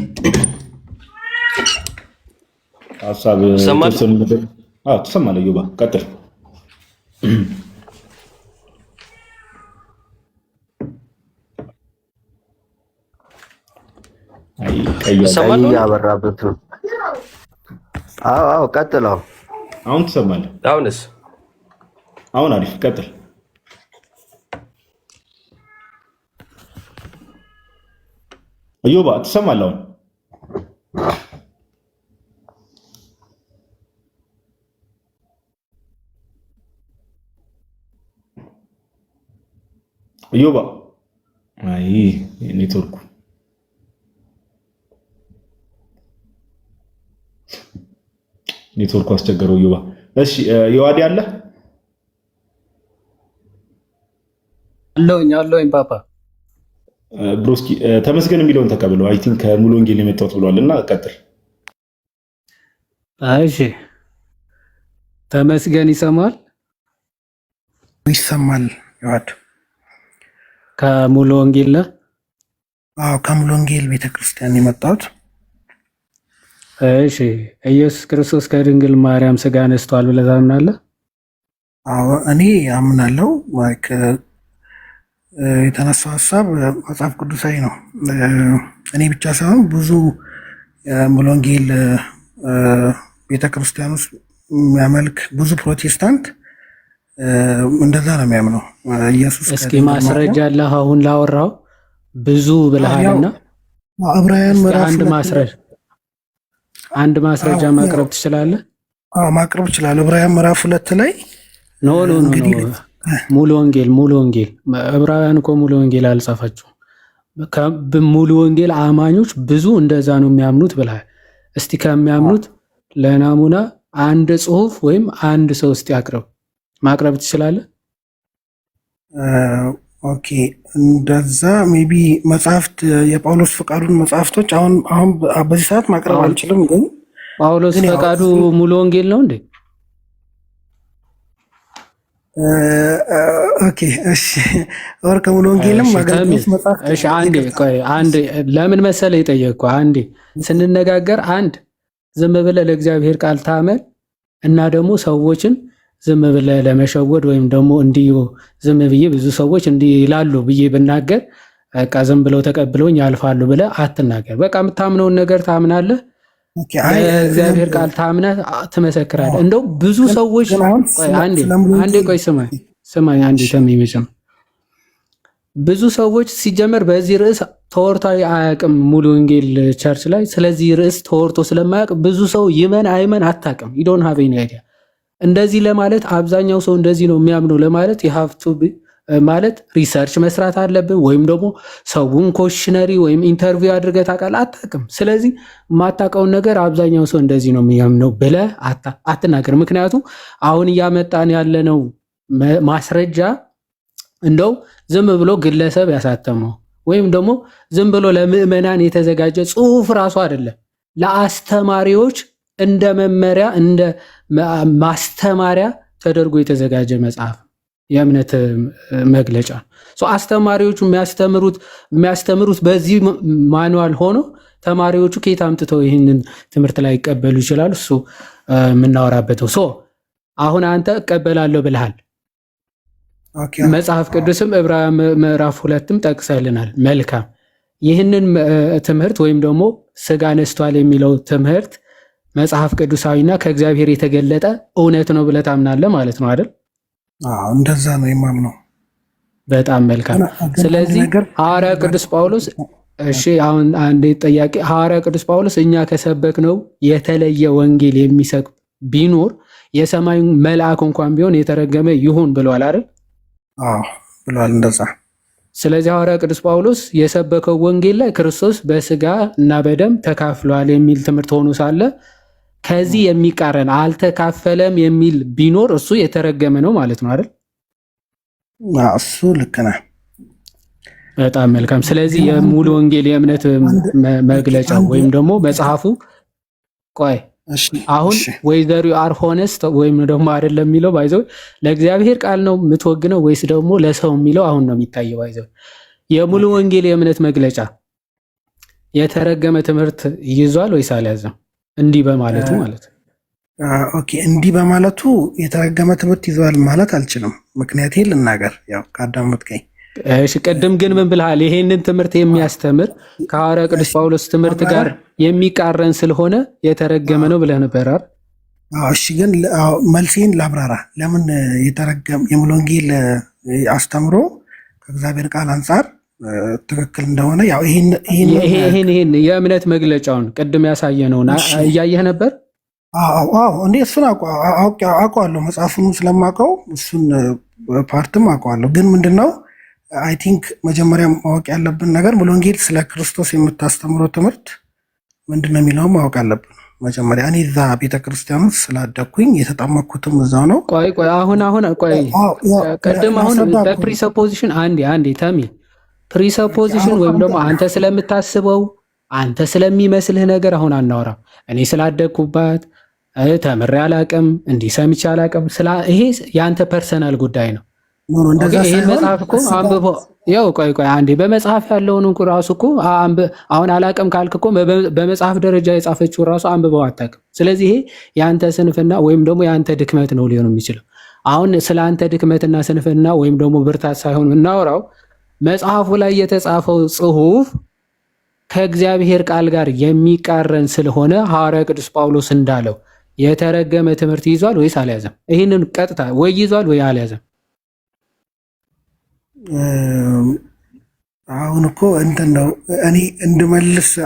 ሀሳብ ትሰማለህ እዮባ ቀጥል። ቀይ ያበራበት ነው። አዎ ቀጥለው። አሁን ትሰማለህ? አሁንስ? አሁን አሪፍ ቀጥል። እዮባ ትሰማለህ? አሁን እዮባ አይ ኔትወርኩ አስቸገረው እዮባ። እሺ ዮአዲ አለ አለውኝ ፓፓ ብሮስኪ ተመስገን የሚለውን ተቀብለው አይ ቲንክ ከሙሉ ወንጌል የመጣሁት ብሏልና ቀጥል። እሺ ተመስገን ይሰማል ዮአድ ከሙሉ ወንጌል ነው? አዎ ከሙሉ ወንጌል ቤተክርስቲያን የመጣሁት። እሺ ኢየሱስ ክርስቶስ ከድንግል ማርያም ስጋ ነስቷል ብለህ ታምናለህ? አዎ እኔ አምናለሁ። የተነሳው ሐሳብ መጽሐፍ ቅዱሳዊ ነው። እኔ ብቻ ሳይሆን ብዙ ሙሉ ወንጌል ቤተክርስቲያን ውስጥ የሚያመልክ ብዙ ፕሮቴስታንት እንደዛ ነው የሚያምነው። ኢየሱስ እስኪ ማስረጃ አለህ? አሁን ላወራው ብዙ ብለሃልና ዕብራውያን ምዕራፍ አንድ ማስረጃ ማቅረብ ትችላለህ? አዎ ማቅረብ እችላለሁ። ዕብራውያን ምዕራፍ 2 ላይ ኖ ሙሉ ወንጌል ዕብራውያን እኮ ሙሉ ወንጌል አልጻፋችሁም። ሙሉ ወንጌል አማኞች ብዙ እንደዛ ነው የሚያምኑት ብለሃል። እስቲ ከሚያምኑት ለናሙና አንድ ጽሁፍ ወይም አንድ ሰው እስቲ ማቅረብ ትችላለህ? ኦኬ እንደዛ ሜቢ መጽሐፍት የጳውሎስ ፈቃዱን መጽሐፍቶች አሁን በዚህ ሰዓት ማቅረብ አልችልም። ግን ጳውሎስ ፈቃዱ ሙሉ ወንጌል ነው እንዴ? ኦኬ እሺ ወር ከሙሉ ወንጌልም ማገልገል መጽሐፍ እሺ አንዴ ለምን መሰለህ የጠየቅኩህ? አንዴ ስንነጋገር ዝም ብለህ ለእግዚአብሔር ቃል ታመን እና ደግሞ ሰዎችን ዝም ብለህ ለመሸወድ ወይም ደግሞ እንዲሁ ዝም ብዬ ብዙ ሰዎች እንዲህ ይላሉ ብዬ ብናገር በቃ ዝም ብለው ተቀብለውኝ ያልፋሉ ብለህ አትናገር። በቃ የምታምነውን ነገር ታምናለህ። እግዚአብሔር ቃል ታምነህ ትመሰክራለህ። እንደው ብዙ ሰዎች ቆይ ስማኝ አንዴ ተሚመጭም ብዙ ሰዎች ሲጀመር በዚህ ርዕስ ተወርቶ አያውቅም። ሙሉ ወንጌል ቸርች ላይ ስለዚህ ርዕስ ተወርቶ ስለማያውቅ ብዙ ሰው ይመን አይመን አታውቅም። ይዶን ሀቬን አይዲያ እንደዚህ ለማለት አብዛኛው ሰው እንደዚህ ነው የሚያምነው ለማለት የሀፍቱ ማለት ሪሰርች መስራት አለብን፣ ወይም ደግሞ ሰውን ኮሽነሪ ወይም ኢንተርቪው አድርገህ ታውቃለህ? አታውቅም። ስለዚህ የማታውቀውን ነገር አብዛኛው ሰው እንደዚህ ነው የሚያምነው ብለህ አትናገር። ምክንያቱም አሁን እያመጣን ያለነው ማስረጃ እንደው ዝም ብሎ ግለሰብ ያሳተመው ወይም ደግሞ ዝም ብሎ ለምዕመናን የተዘጋጀ ጽሁፍ ራሱ አይደለም። ለአስተማሪዎች እንደ መመሪያ እንደ ማስተማሪያ ተደርጎ የተዘጋጀ መጽሐፍ የእምነት መግለጫ ነው። አስተማሪዎቹ የሚያስተምሩት በዚህ ማኑዋል ሆኖ ተማሪዎቹ ከየት አምጥተው ይህንን ትምህርት ላይ ይቀበሉ ይችላሉ? እሱ የምናወራበት አሁን አንተ እቀበላለሁ ብለሃል። መጽሐፍ ቅዱስም ዕብራውያን ምዕራፍ 2ም ጠቅሰልናል። መልካም። ይህንን ትምህርት ወይም ደግሞ ስጋ ነስቷል የሚለው ትምህርት መጽሐፍ ቅዱሳዊና ከእግዚአብሔር የተገለጠ እውነት ነው ብለህ ታምናለህ ማለት ነው አይደል? እንደዛ ነው የማምነው። በጣም መልካም። ስለዚህ ሐዋርያ ቅዱስ ጳውሎስ አሁን አንዴ ጥያቄ፣ ሐዋርያ ቅዱስ ጳውሎስ እኛ ከሰበክነው የተለየ ወንጌል የሚሰብክ ቢኖር የሰማይ መልአክ እንኳን ቢሆን የተረገመ ይሁን ብሏል አይደል? ብሏል እንደዛ። ስለዚህ ሐዋርያ ቅዱስ ጳውሎስ የሰበከው ወንጌል ላይ ክርስቶስ በስጋ እና በደም ተካፍሏል የሚል ትምህርት ሆኖ ሳለ ከዚህ የሚቃረን አልተካፈለም የሚል ቢኖር እሱ የተረገመ ነው ማለት ነው አይደል? እሱ ልክ ነህ። በጣም መልካም። ስለዚህ የሙሉ ወንጌል የእምነት መግለጫ ወይም ደግሞ መጽሐፉ አሁን ወይዘር ዩ አር ሆነስት ወይም ደግሞ አይደለም የሚለው ባይዘው ለእግዚአብሔር ቃል ነው የምትወግነው ወይስ ደግሞ ለሰው የሚለው አሁን ነው የሚታየው? ባይዘው የሙሉ ወንጌል የእምነት መግለጫ የተረገመ ትምህርት ይዟል ወይስ አልያዘም? እንዲህ በማለቱ ማለት ነው። ኦኬ እንዲህ በማለቱ የተረገመ ትምህርት ይዟል ማለት አልችልም። ምክንያቴን ልናገር ያው ካዳመጥከኝ። እሺ ቅድም ግን ምን ብልሃል? ይሄንን ትምህርት የሚያስተምር ከሐዋርያ ቅዱስ ጳውሎስ ትምህርት ጋር የሚቃረን ስለሆነ የተረገመ ነው ብለህ ነበር አይደል? እሺ ግን መልሴን ላብራራ። ለምን የተረገመ የሙሉ ወንጌል አስተምሮ ከእግዚአብሔር ቃል አንጻር ትክክል እንደሆነ ያው ይሄን የእምነት መግለጫውን ቅድም ያሳየነውን እያየህ ነበር? እንዴ እሱን አውቀዋለሁ። መጽሐፉን ስለማውቀው እሱን ፓርትም አውቀዋለሁ። ግን ምንድነው አይ ቲንክ መጀመሪያ ማወቅ ያለብን ነገር ሙሉ ወንጌል ስለ ክርስቶስ የምታስተምረው ትምህርት ምንድን ነው የሚለውን ማወቅ አለብን። መጀመሪያ እኔ እዛ ቤተክርስቲያን ውስጥ ስላደኩኝ የተጠመኩትም እዛው ነው። ቆይ ቅድም በፕሪሰፖዚሽን አንዴ ተሚ ፕሪሰፖዚሽን ወይም ደግሞ አንተ ስለምታስበው አንተ ስለሚመስልህ ነገር አሁን አናወራም። እኔ ስላደግኩባት ተምሬ አላቅም እንዲህ ሰምቼ አላቅም። ይሄ የአንተ ፐርሰናል ጉዳይ ነው። ይሄን መጽሐፍ እኮ አንብቦ ያው ቆይ አንዴ በመጽሐፍ ያለውን ራሱ እኮ አሁን አላቅም ካልክ እኮ በመጽሐፍ ደረጃ የጻፈችው ራሱ አንብበው አታውቅም። ስለዚህ ይሄ የአንተ ስንፍና ወይም ደግሞ የአንተ ድክመት ነው ሊሆን የሚችለው። አሁን ስለ አንተ ድክመትና ስንፍና ወይም ደግሞ ብርታት ሳይሆን የምናወራው መጽሐፉ ላይ የተጻፈው ጽሑፍ ከእግዚአብሔር ቃል ጋር የሚቃረን ስለሆነ ሐዋርያ ቅዱስ ጳውሎስ እንዳለው የተረገመ ትምህርት ይዟል ወይስ አልያዘም? ይህንን ቀጥታ ወይ ይዟል ወይ አልያዘም? አሁን እኮ እንትን ነው እኔ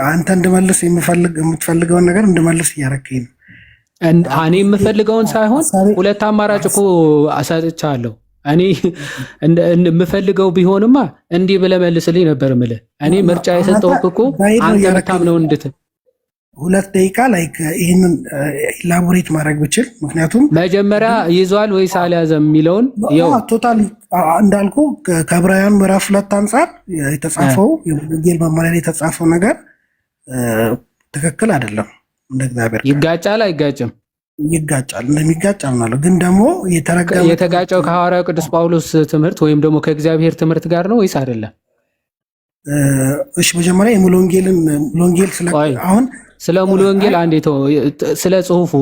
አንተ እንድመልስ የምትፈልገውን ነገር እንድመልስ እያረከኝ ነው። እኔ የምፈልገውን ሳይሆን ሁለት አማራጭ እኮ አሳጥቻለሁ። እኔ የምፈልገው ቢሆንማ እንዲህ ብለህ መልስልኝ ነበር የምልህ። እኔ ምርጫ የሰጠሁህ እኮ አንተ የምታምነው እንድትል 2 ደቂቃ ላይክ ይህንን ኢላቦሬት ማድረግ ብችል፣ ምክንያቱም መጀመሪያ ይዟል ወይስ አልያዘም የሚለውን ቶታል እንዳልኩ ከዕብራውያን ምዕራፍ 2 አንጻር የተጻፈው የወንጌል መመሪያ ላይ የተጻፈው ነገር ትክክል አይደለም። እንደ እግዚአብሔር ይጋጫል አይጋጭም? ይጋጫል። እንደሚጋጭ አምናለሁ። ግን ደግሞ የተጋጨው ከሐዋርያው ቅዱስ ጳውሎስ ትምህርት ወይም ደግሞ ከእግዚአብሔር ትምህርት ጋር ነው ወይስ አይደለም? እሺ መጀመሪያ የሙሉ ወንጌል ስለ ሙሉ ወንጌል አንዴ ስለ ጽሁፉ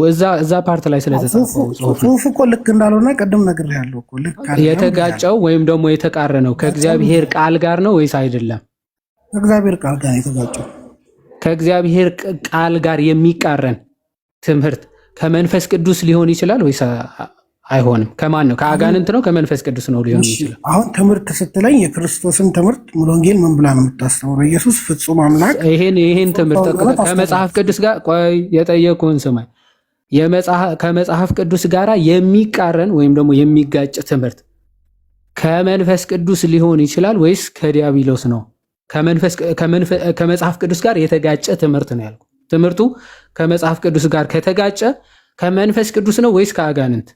እዛ ፓርት ላይ ስለተጻፈው ጽሁፉ እኮ ልክ እንዳልሆነ ቅድም ነግሬሃለሁ እኮ። ልክ የተጋጨው ወይም ደግሞ የተቃረነው ከእግዚአብሔር ቃል ጋር ነው ወይስ አይደለም? ከእግዚአብሔር ቃል ጋር የተጋጨው ከእግዚአብሔር ቃል ጋር የሚቃረን ትምህርት ከመንፈስ ቅዱስ ሊሆን ይችላል ወይስ አይሆንም? ከማን ነው? ከአጋንንት ነው ከመንፈስ ቅዱስ ነው ሊሆን ይችላል? አሁን ትምህርት ስትለኝ የክርስቶስን ትምህርት ሙሉ ወንጌል ምን ብላ ነው የምታስተምረው? ኢየሱስ ፍጹም አምላክ ይሄን ትምህርት ከመጽሐፍ ቅዱስ ጋር የጠየቁህን ስማኝ። ከመጽሐፍ ቅዱስ ጋር የሚቃረን ወይም ደግሞ የሚጋጭ ትምህርት ከመንፈስ ቅዱስ ሊሆን ይችላል ወይስ ከዲያብሎስ ነው? ከመጽሐፍ ቅዱስ ጋር የተጋጨ ትምህርት ነው ያልኩት። ትምህርቱ ከመጽሐፍ ቅዱስ ጋር ከተጋጨ ከመንፈስ ቅዱስ ነው ወይስ ከአጋንንት?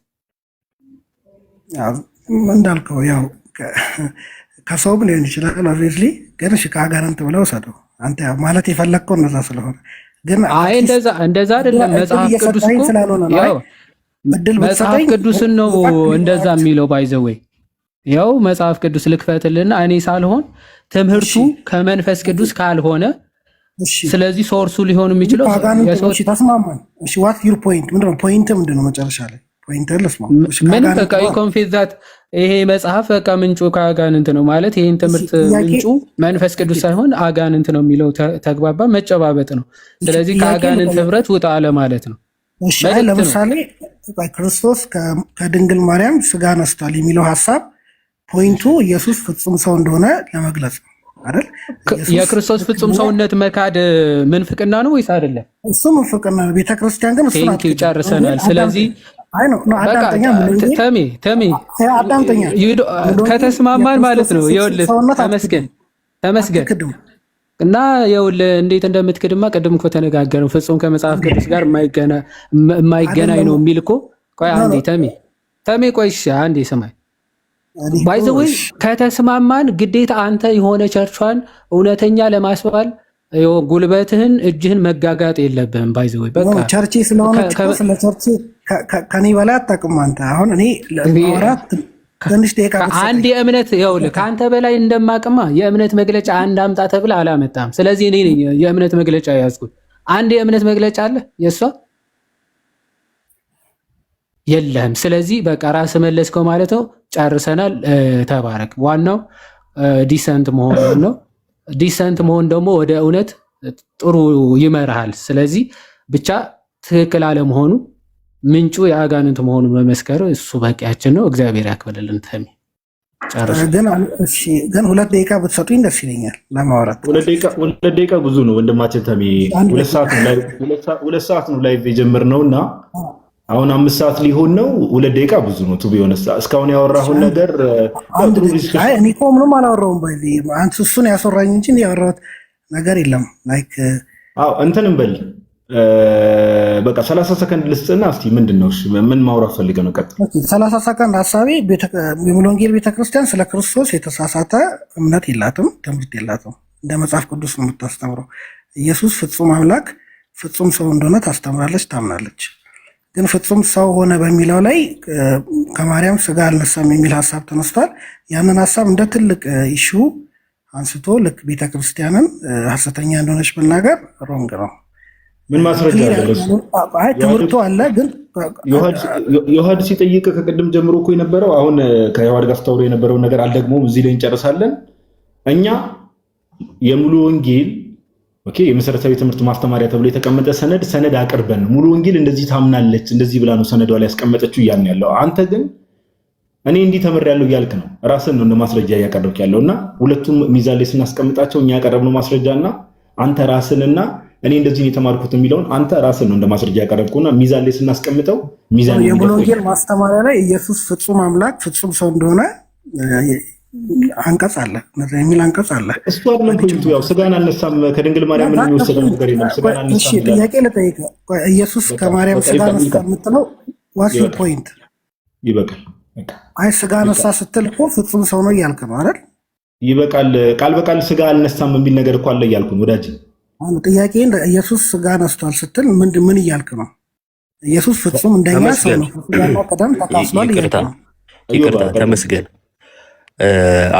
እንዳልከው ያው ከሰውም ሊሆን ይችላል ኦብቪየስሊ፣ ግን ከአጋንንት ብለው ሰደው አንተ ማለት የፈለግከው እነዛ ስለሆነ ግን አይ እንደዛ አይደለም። መጽሐፍ ቅዱስ ያው መጽሐፍ ቅዱስን ነው እንደዛ የሚለው ባይዘወይ ያው መጽሐፍ ቅዱስ ልክፈትልና እኔ ሳልሆን ትምህርቱ ከመንፈስ ቅዱስ ካልሆነ ስለዚህ ሶርሱ ሊሆን የሚችለው የሰዎች ተስማማን። እሺ ዋት ዩር ፖይንት ምንድነው? ፖይንት ምንድነው? መጨረሻ ላይ ፖይንት ለስማ ምን በቃ ኮንፊዝ ዛት ይሄ መጽሐፍ በቃ ምንጩ ከአጋንንት ነው ማለት ይሄን ትምህርት ምንጩ መንፈስ ቅዱስ ሳይሆን አጋንንት ነው የሚለው ተግባባ፣ መጨባበጥ ነው። ስለዚህ ከአጋንንት ህብረት ውጣ አለ ማለት ነው። እሺ ለምሳሌ ክርስቶስ ከድንግል ማርያም ስጋ ነስቷል የሚለው ሐሳብ ፖይንቱ ኢየሱስ ፍጹም ሰው እንደሆነ ለመግለጽ ነው አይደል? የክርስቶስ ፍጹም ሰውነት መካድ ምንፍቅና ነው ወይስ አይደለም? እሱ ምንፍቅና ነው። ቤተክርስቲያን ግን እሱ ነው። ጨርሰናል። ስለዚህ አይ ነው አዳምጠኛ ተሜ አዳምጠኛ ከተስማማን ማለት ነው። ይኸውልህ ተመስገን እና ይኸውልህ እንዴት እንደምትክድማ ቅድም እኮ ተነጋገርን። ፍጹም ከመጽሐፍ ቅዱስ ጋር የማይገናኝ ነው የሚል እኮ። ቆይ አንዴ ተሜ ቆይ እሺ አንዴ ስማኝ። ባይዘወይ ከተስማማን ግዴታ አንተ የሆነ ቸርቿን እውነተኛ ለማስባል ጉልበትህን እጅህን መጋጋጥ የለብህም። ባይዘወይ በቃ ቸርቼ ስለሆነ ስለ ቸርቼ ከኔ በላይ አታውቅም አንተ። አሁን እኔ ለማውራት ትንሽ ደቂቃ አንድ የእምነት ይኸውልህ ከአንተ በላይ እንደማቅማ የእምነት መግለጫ አንድ አምጣ ተብለህ አላመጣም። ስለዚህ እኔ ነኝ የእምነት መግለጫ ያዝኩት። አንድ የእምነት መግለጫ አለ የእሷ የለህም። ስለዚህ በቃ ራስህ መለስከው ማለት ነው። ጨርሰናል። ተባረክ። ዋናው ዲሰንት መሆን ነው። ዲሰንት መሆን ደግሞ ወደ እውነት ጥሩ ይመራሃል። ስለዚህ ብቻ ትክክል አለመሆኑ ምንጩ የአጋንንት መሆኑ መመስከር እሱ በቂያችን ነው። እግዚአብሔር ያክብልልን። ተሚ ግን 2 ደቂቃ ብትሰጡኝ ደስ ይለኛል ለማውራት። 2 ደቂቃ ብዙ ነው ወንድማችን ተሚ። 2 ሰዓት ነው ላይቭ የጀመርነው እና አሁን 5 ሰዓት ሊሆን ነው። 2 ደቂቃ ብዙ ነው። ቱ ቢሆንስ እስካሁን ያወራሁን ነገር እኔ እኮ ምንም አላወራሁም። በዚህ አንተ እሱን ያስወራኝ እንጂ ያወራሁት ነገር የለም። ላይክ እንትንም በል በቃ 30 ሰከንድ ልስጥና እስቲ ምንድነው ምን ማውራት ፈልገህ ነው? ቀጥታ 30 ሰከንድ ሐሳቤ የሙሉ ወንጌል ቤተክርስቲያን ስለ ክርስቶስ የተሳሳተ እምነት የላትም፣ ትምህርት የላትም። እንደ መጽሐፍ ቅዱስ ነው የምታስተምረው። ኢየሱስ ፍጹም አምላክ ፍጹም ሰው እንደሆነ ታስተምራለች፣ ታምናለች። ግን ፍጹም ሰው ሆነ በሚለው ላይ ከማርያም ስጋ አልነሳም የሚል ሐሳብ ተነስቷል። ያንን ሐሳብ እንደ ትልቅ ኢሹ አንስቶ ልክ ቤተክርስቲያንን ሐሰተኛ እንደሆነች መናገር ሮንግ ነው። ምን ማስረጃ አለ? ትምህርቱ አለ። ግን ዮሐድ ሲጠይቅ ከቅድም ጀምሮ እኮ የነበረው አሁን ከዮሐድ ጋር ስታወሩ የነበረውን ነገር አልደግሞም። እዚህ ላይ እንጨርሳለን። እኛ የሙሉ ወንጌል የመሰረታዊ ትምህርት ማስተማሪያ ተብሎ የተቀመጠ ሰነድ አቅርበን ሙሉ ወንጌል እንደዚህ ታምናለች እንደዚህ ብላ ነው ሰነዷ ላይ ያስቀመጠችው እያልን ያለው። አንተ ግን እኔ እንዲህ ተምሬያለሁ እያልክ ነው። ራስን ነው እንደ ማስረጃ እያቀረብክ ያለውና ሁለቱም ሚዛን ላይ ስናስቀምጣቸው እኛ ያቀረብነው ማስረጃና አንተ ራስንና እኔ እንደዚህ የተማርኩት የሚለውን አንተ ራስን ነው እንደ ማስረጃ ያቀረብኩና ሚዛን ላይ ስናስቀምጠው ሚዛን የሙሉ ወንጌል ማስተማሪያ ላይ ኢየሱስ ፍጹም አምላክ ፍጹም ሰው እንደሆነ አንቀጽ አለ የሚል አንቀጽ አለ። እሱ አይደለም ፖይንቱ። ያው ስጋን አልነሳም ከድንግል ማርያም ምን የሚወሰደው ነገር የለም። ስጋን አልነሳም። እሺ ጥያቄ ልጠይቅ። ኢየሱስ ከማርያም ስጋ ነሳ የምትለው ዋትስ ዩር ፖይንት? ይበቃል። አይ ስጋ ነሳ ስትል እኮ ፍጹም ሰው ነው እያልክ ነው አይደል? ይበቃል። ቃል በቃል ስጋ አልነሳም የሚል ነገር እኮ አለ እያልኩ ነው ወዳጅ። አሁን ጥያቄ ኢየሱስ ስጋ ነስቷል ስትል ምን እያልክ ነው? ኢየሱስ ፍጹም እንደኛ ሰው ነው። ያለ ቀደም ተካፍሏል እያልክ ነው። ይቅርታ ተመስገን።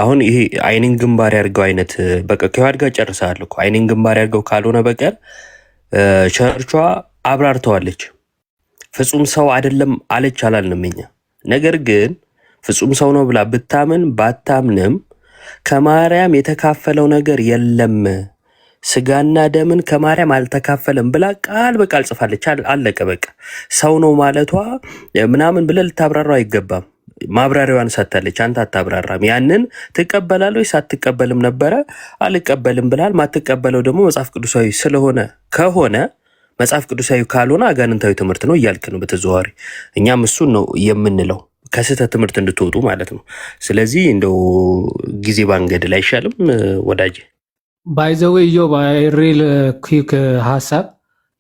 አሁን ይሄ አይንን ግንባር ያርገው አይነት በቃ ከዋድ ጋር ጨርሰሃል እኮ አይንን ግንባር ያርገው ካልሆነ በቀር ቸርቿ አብራርተዋለች። ፍጹም ሰው አይደለም አለች አላልንም እኛ። ነገር ግን ፍጹም ሰው ነው ብላ ብታምን ባታምንም ከማርያም የተካፈለው ነገር የለም፣ ስጋና ደምን ከማርያም አልተካፈለም ብላ ቃል በቃል ጽፋለች። አለቀ በቃ። ሰው ነው ማለቷ ምናምን ብለህ ልታብራራው አይገባም። ማብራሪያዋን ሰጥታለች። አንተ አታብራራም። ያንን ትቀበላለች ሳትቀበልም ነበረ አልቀበልም ብላል። ማትቀበለው ደግሞ መጽሐፍ ቅዱሳዊ ስለሆነ ከሆነ መጽሐፍ ቅዱሳዊ ካልሆነ አጋንንታዊ ትምህርት ነው እያልክ ነው በተዘዋዋሪ። እኛም እሱን ነው የምንለው ከስህተት ትምህርት እንድትወጡ ማለት ነው። ስለዚህ እንደው ጊዜ ባንገድል አይሻልም ወዳጅ? ባይዘዌ ሪል ኩክ ሀሳብ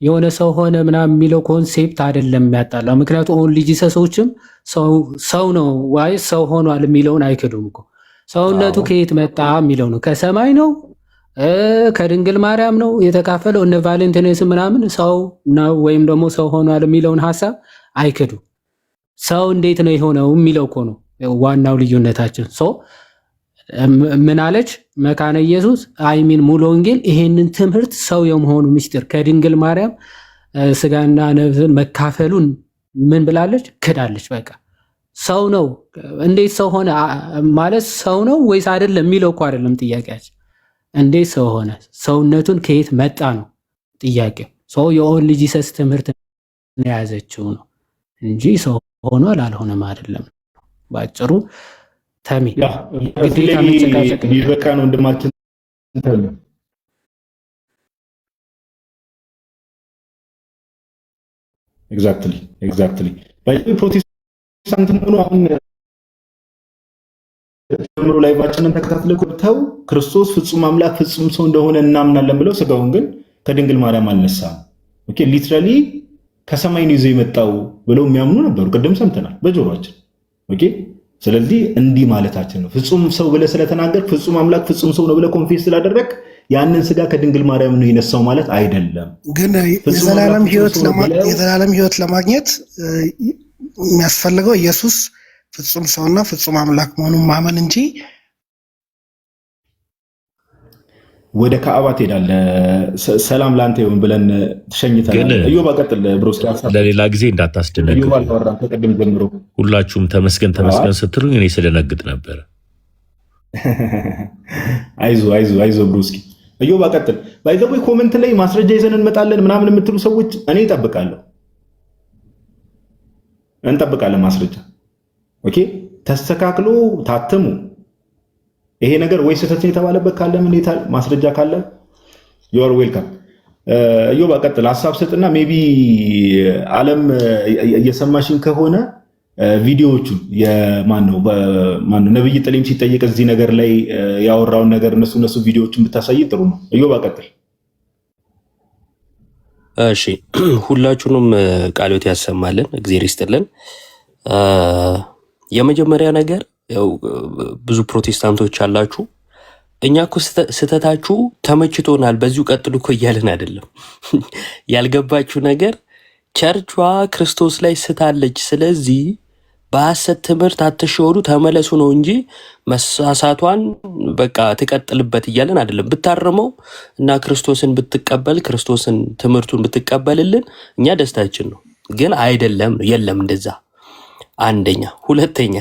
የሆነ ሰው ሆነ ምናምን የሚለው ኮንሴፕት አይደለም የሚያጣላው። ምክንያቱም ኦንሊ ጂሰሶችም ሰው ነው ዋይ ሰው ሆኗል የሚለውን አይክዱም እኮ። ሰውነቱ ከየት መጣ የሚለው ነው። ከሰማይ ነው ከድንግል ማርያም ነው የተካፈለው። እነ ቫሌንቲኔስ ምናምን ሰው ነው ወይም ደግሞ ሰው ሆኗል የሚለውን ሀሳብ አይክዱ። ሰው እንዴት ነው የሆነው የሚለው እኮ ነው ዋናው ልዩነታችን። ምን አለች መካነ ኢየሱስ አይሚን ሙሉ ወንጌል ይሄንን ትምህርት ሰው የመሆኑ ምስጢር ከድንግል ማርያም ስጋና ነፍስን መካፈሉን ምን ብላለች? ክዳለች። በቃ ሰው ነው። እንዴት ሰው ሆነ ማለት ሰው ነው ወይስ አይደለም የሚለው እኮ አይደለም ጥያቄያችን። እንዴት ሰው ሆነ፣ ሰውነቱን ከየት መጣ ነው ጥያቄው። ሰው የኦንሊ ጂሰስ ትምህርት የያዘችው ነው እንጂ ሰው ሆኗል አልሆነም አይደለም ባጭሩ። ተሚ ቢበቃ ነው ወንድማችን። ኤግዛክትሊ ፕሮቴስታንት ሆኖ አሁን ጀምሮ ላይቫችንን ተከታትለው ቆይተው ክርስቶስ ፍጹም አምላክ ፍጹም ሰው እንደሆነ እናምናለን ብለው ስጋውን ግን ከድንግል ማርያም አልነሳም። ኦኬ ሊትራሊ ከሰማይ ነው ይዞ የመጣው ብለው የሚያምኑ ነበሩ። ቅድም ሰምተናል በጆሮአችን። ኦኬ ስለዚህ እንዲህ ማለታችን ነው። ፍጹም ሰው ብለህ ስለተናገር ፍጹም አምላክ ፍጹም ሰው ነው ብለህ ኮንፌስ ስላደረግ ያንን ስጋ ከድንግል ማርያም ነው የነሳው ማለት አይደለም። ግን የዘላለም ሕይወት ለማግኘት የሚያስፈልገው ኢየሱስ ፍጹም ሰውና ፍጹም አምላክ መሆኑን ማመን እንጂ ወደ ካዕባ ትሄዳለህ ሰላም ላንተ ይሁን ብለን ተሸኝተናል። እዮብ ቀጥል ብሮስ። ለሌላ ጊዜ እንዳታስደነግጥ። እዮብ አልተወራም ከቅድም ጀምሮ። ሁላችሁም ተመስገን ስትሉኝ እኔ ስደነግጥ ነበር። አይዞ ብሮስኪ። እዮብ ቀጥል። ባይዘው ኮሜንት ላይ ማስረጃ ይዘን እንመጣለን ምናምን የምትሉ ሰዎች እኔ እንጠብቃለን ማስረጃ። ኦኬ ተስተካክሎ ታትሙ። ይሄ ነገር ወይ ስህተት የተባለበት ካለ ምን ማስረጃ ካለ you are welcome። እዮብ ቀጥል፣ ሀሳብ ስጥና ሜቢ ዓለም እየሰማሽን ከሆነ ቪዲዮዎቹ የማን ነው ነብይ ጥሊም ሲጠየቅ እዚህ ነገር ላይ ያወራውን ነገር እነሱ ቪዲዮዎቹን ብታሳይ ጥሩ ነው። እዮብ ቀጥል። እሺ ሁላችሁንም ቃሎት ያሰማልን፣ እግዚአብሔር ይስጥልን። የመጀመሪያ ነገር ያው ብዙ ፕሮቴስታንቶች አላችሁ። እኛ እኮ ስተታችሁ ተመችቶናል በዚሁ ቀጥሉ እኮ እያልን አይደለም። ያልገባችሁ ነገር ቸርቿ ክርስቶስ ላይ ስታለች፣ ስለዚህ በሐሰት ትምህርት አትሸወዱ ተመለሱ ነው እንጂ መሳሳቷን በቃ ትቀጥልበት እያልን አይደለም። ብታርመው እና ክርስቶስን ብትቀበል ክርስቶስን ትምህርቱን ብትቀበልልን እኛ ደስታችን ነው። ግን አይደለም ነው የለም እንደዛ። አንደኛ። ሁለተኛ